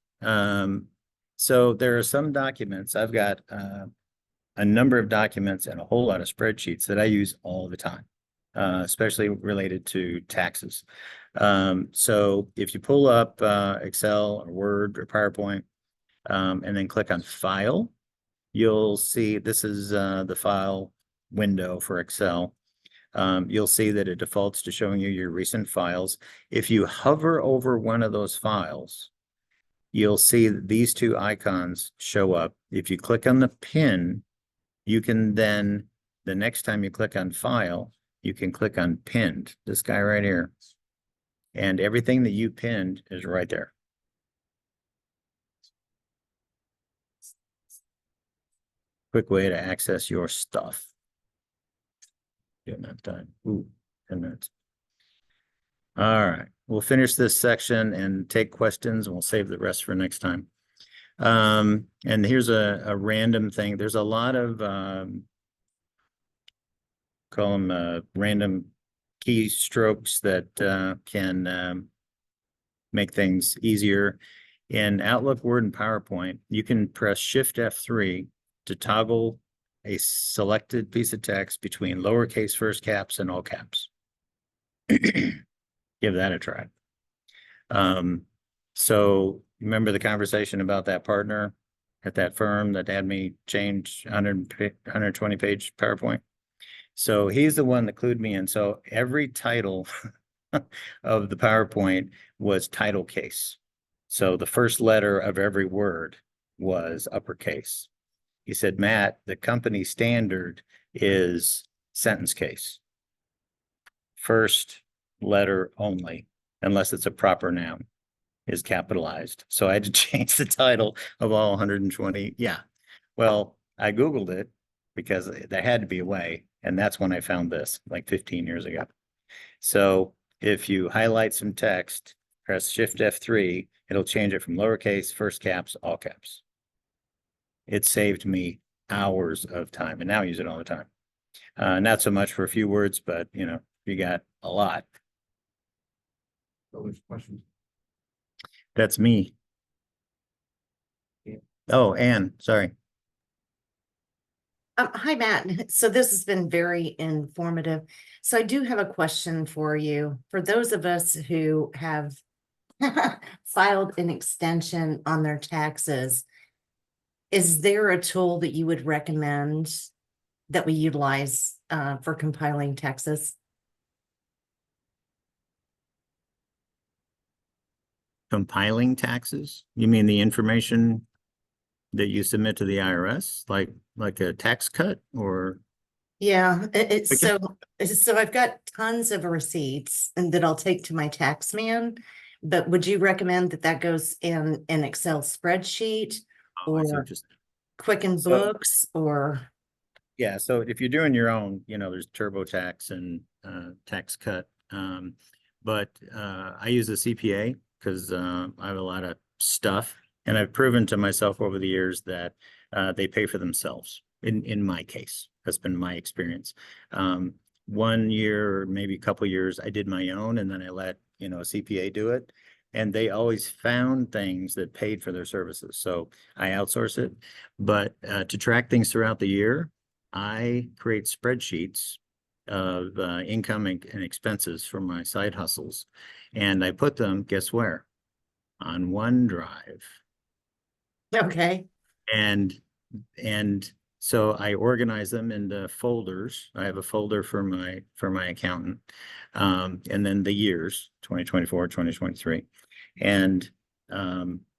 So there are some documents, I've got a number of documents and a whole lot of spreadsheets that I use all the time, especially related to taxes. So if you pull up Excel or Word or PowerPoint, and then click on File, you'll see this is the file window for Excel. You'll see that it defaults to showing you your recent files. If you hover over one of those files, you'll see that these two icons show up. If you click on the pin, you can then, the next time you click on File, you can click on Pinned, this guy right here. And everything that you pinned is right there. Quick way to access your stuff. Getting that done. Ooh, 10 minutes. All right, we'll finish this section and take questions, and we'll save the rest for next time. And here's a random thing. There's a lot of call them random keystrokes that can make things easier. In Outlook, Word, and PowerPoint, you can press Shift F3 to toggle a selected piece of text between lowercase first caps and all caps. Give that a try. So remember the conversation about that partner at that firm that had me change 120 page PowerPoint? So he's the one that clued me in. So every title of the PowerPoint was title case. So the first letter of every word was uppercase. He said, Matt, the company standard is sentence case. First letter only, unless it's a proper noun, is capitalized. So I had to change the title of all 120. Yeah. Well, I Googled it because there had to be a way. And that's when I found this like 15 years ago. So if you highlight some text, press Shift F3, it'll change it from lowercase, first caps, all caps. It saved me hours of time, and now I use it all the time. Not so much for a few words, but you know, you got a lot. Questions? That's me. Yeah. Oh, Anne, sorry. Hi, Matt. So this has been very informative. So I do have a question for you. For those of us who have filed an extension on their taxes, is there a tool that you would recommend that we utilize for compiling taxes? Compiling taxes? You mean the information that you submit to the IRS, like a tax cut or? Yeah, it's Okay. so I've got tons of receipts and that I'll take to my tax man, but would you recommend that goes in an Excel spreadsheet Oh, I see or what you're saying. Quicken So- Books or? Yeah, so if you're doing your own, you know, there's TurboTax and tax cut. But I use a CPA because I have a lot of stuff, and I've proven to myself over the years that they pay for themselves. In my case, that's been my experience. 1 year, or maybe a couple years, I did my own, and then I let, you know, a CPA do it. And they always found things that paid for their services. So I outsource it. But to track things throughout the year, I create spreadsheets of income and expenses for my side hustles. And I put them, guess where? On OneDrive. Okay. And so I organize them into folders. I have a folder for my accountant. And then the years, 2024, 2023. And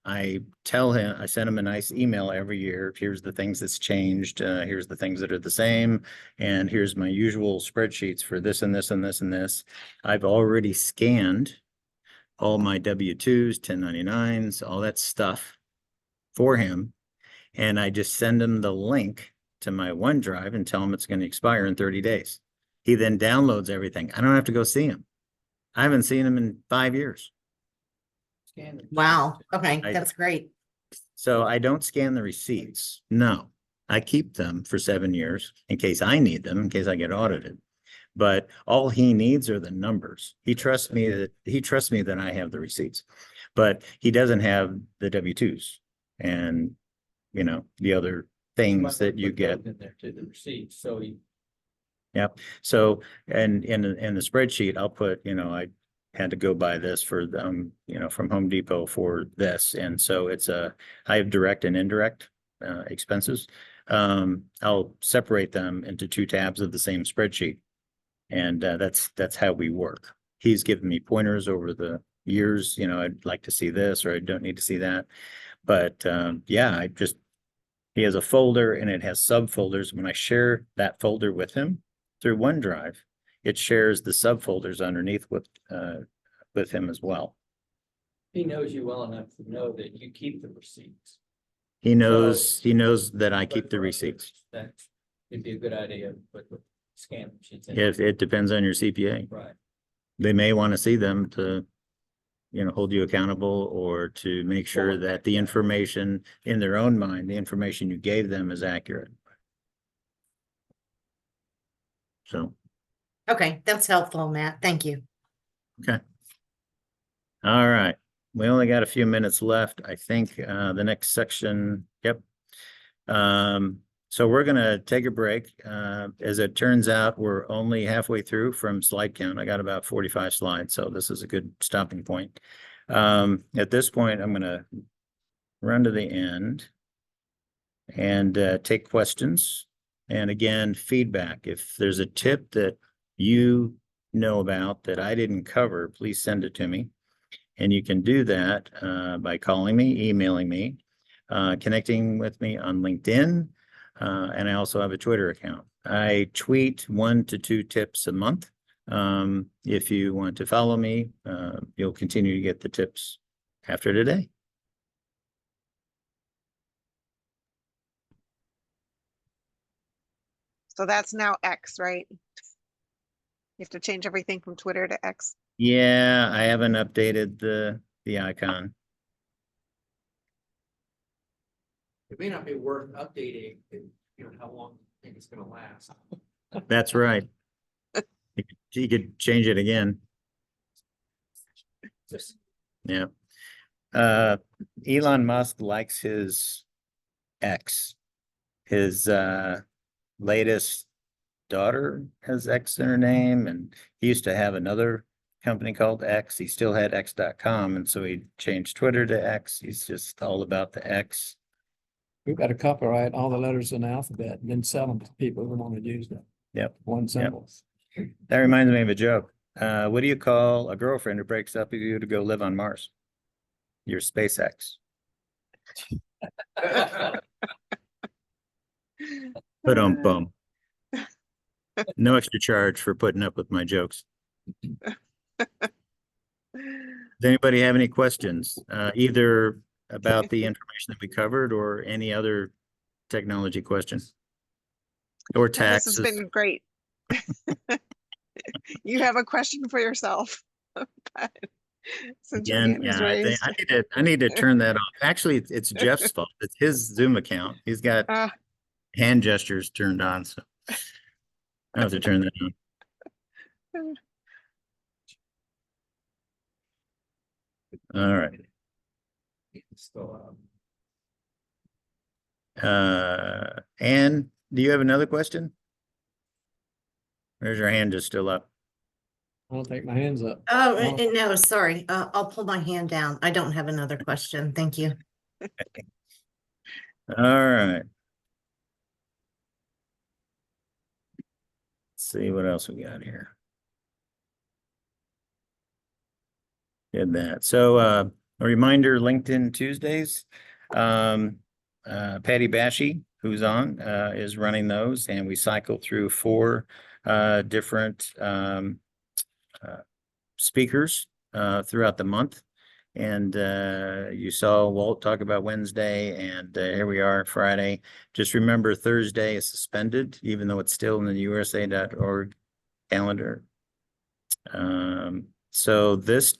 I send him a nice email every year. Here's the things that's changed. Here's the things that are the same. And here's my usual spreadsheets for this and this and this and this. I've already scanned all my W-2s, 1099s, all that stuff for him. And I just send him the link to my OneDrive and tell him it's going to expire in 30 days. He then downloads everything. I don't have to go see him. I haven't seen him in 5 years. Wow. Okay, that's great. So I don't scan the receipts. No, I keep them for 7 years in case I need them, in case I get audited. But all he needs are the numbers. He trusts me that I have the receipts, but he doesn't have the W-2s and, you know, the other things that you get. In there to the receipt, so you. Yep. So, and in the spreadsheet, I'll put, you know, I had to go buy this for them, you know, from Home Depot for this. And so I have direct and indirect expenses. I'll separate them into 2 tabs of the same spreadsheet. And that's how we work. He's given me pointers over the years, you know, I'd like to see this, or I don't need to see that. But yeah, he has a folder and it has subfolders. When I share that folder with him through OneDrive, it shares the subfolders underneath with him as well. He knows you well enough to know that you keep the receipts. He knows that I keep the receipts. That would be a good idea, but scan sheets. If it depends on your CPA. Right. They may want to see them to, you know, hold you accountable or to make sure that the information in their own mind, the information you gave them is accurate. So. Okay, that's helpful, Matt. Thank you. Okay. All right. We only got a few minutes left. I think the next section, yep. So we're going to take a break. As it turns out, we're only halfway through from slide count. I got about 45 slides, so this is a good stopping point. At this point, I'm going to run to the end and take questions. And again, feedback. If there's a tip that you know about that I didn't cover, please send it to me. And you can do that by calling me, emailing me, connecting with me on LinkedIn. And I also have a Twitter account. I tweet 1 to 2 tips a month. If you want to follow me, you'll continue to get the tips after today. So that's now X, right? You have to change everything from Twitter to X. Yeah, I haven't updated the icon. It may not be worth updating, if, you know, how long you think it's gonna last. That's right. You could change it again. Just. Yeah. Elon Musk likes his X. His latest daughter has X in her name, and he used to have another company called X. He still had X.com, and so he changed Twitter to X. He's just all about the X. We've got to copyright all the letters in the alphabet and then sell them to people who want to use them. Yep. One symbol. That reminds me of a joke. What do you call a girlfriend who breaks up with you to go live on Mars? Your SpaceX. Bum. No extra charge for putting up with my jokes. Does anybody have any questions, either about the information that we covered or any other technology questions or taxes? This has been great. You have a question for yourself. Since your Again, hand is yeah, raised. I need to turn that off. Actually, it's Jeff's fault. It's his Zoom account. He's got hand gestures turned on, so I have to turn that on. All right. Anne, do you have another question? There's your hand is still up. I don't think my hand's up. Oh, Oh. no, sorry. I'll pull my hand down. I don't have another question. Thank you. All right. Let's see what else we got here. Did that. So a reminder, LinkedIn Tuesdays. Patty Bashy, who's on, is running those, and we cycle through 4 different speakers throughout the month. And you saw Walt talk about Wednesday, and here we are Friday. Just remember, Thursday is suspended, even though it's still in the USA.org calendar. So this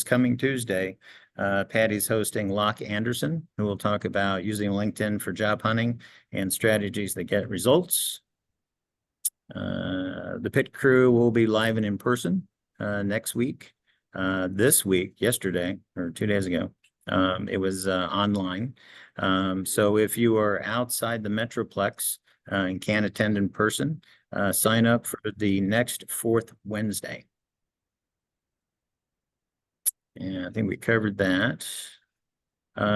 coming Tuesday, Patty's hosting Locke Anderson, who will talk about using LinkedIn for job hunting and strategies that get results. The pit crew will be live and in person next week. This week, yesterday or 2 days ago, it was online. So if you are outside the Metroplex and can't attend in person, sign up for the next 4th Wednesday. And I think we covered that.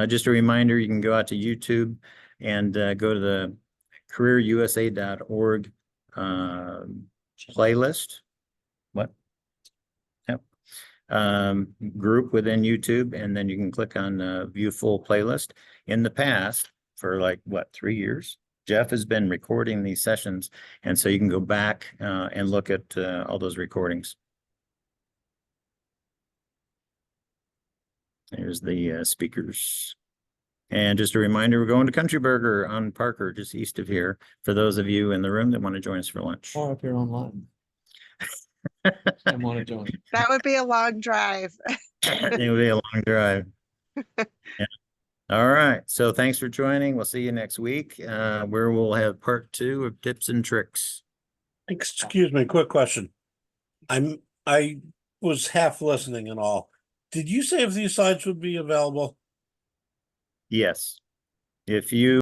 Just a reminder, you can go out to YouTube and go to the careerusa.org playlist. What? Yep. Group within YouTube, and then you can click on view full playlist. In the past, for like what, 3 years, Jeff has been recording these sessions, and so you can go back and look at all those recordings. There's the speakers. And just a reminder, we're going to Country Burger on Parker, just east of here, for those of you in the room that want to join us for lunch. Or if you're online. I want to join. That would be a long drive. It will be a long drive. Yeah. All right. So thanks for joining. We'll see you next week, where we'll have part 2 of tips and tricks. Excuse me, quick question. I was half listening and all. Did you say if these sites would be available? Yes. If you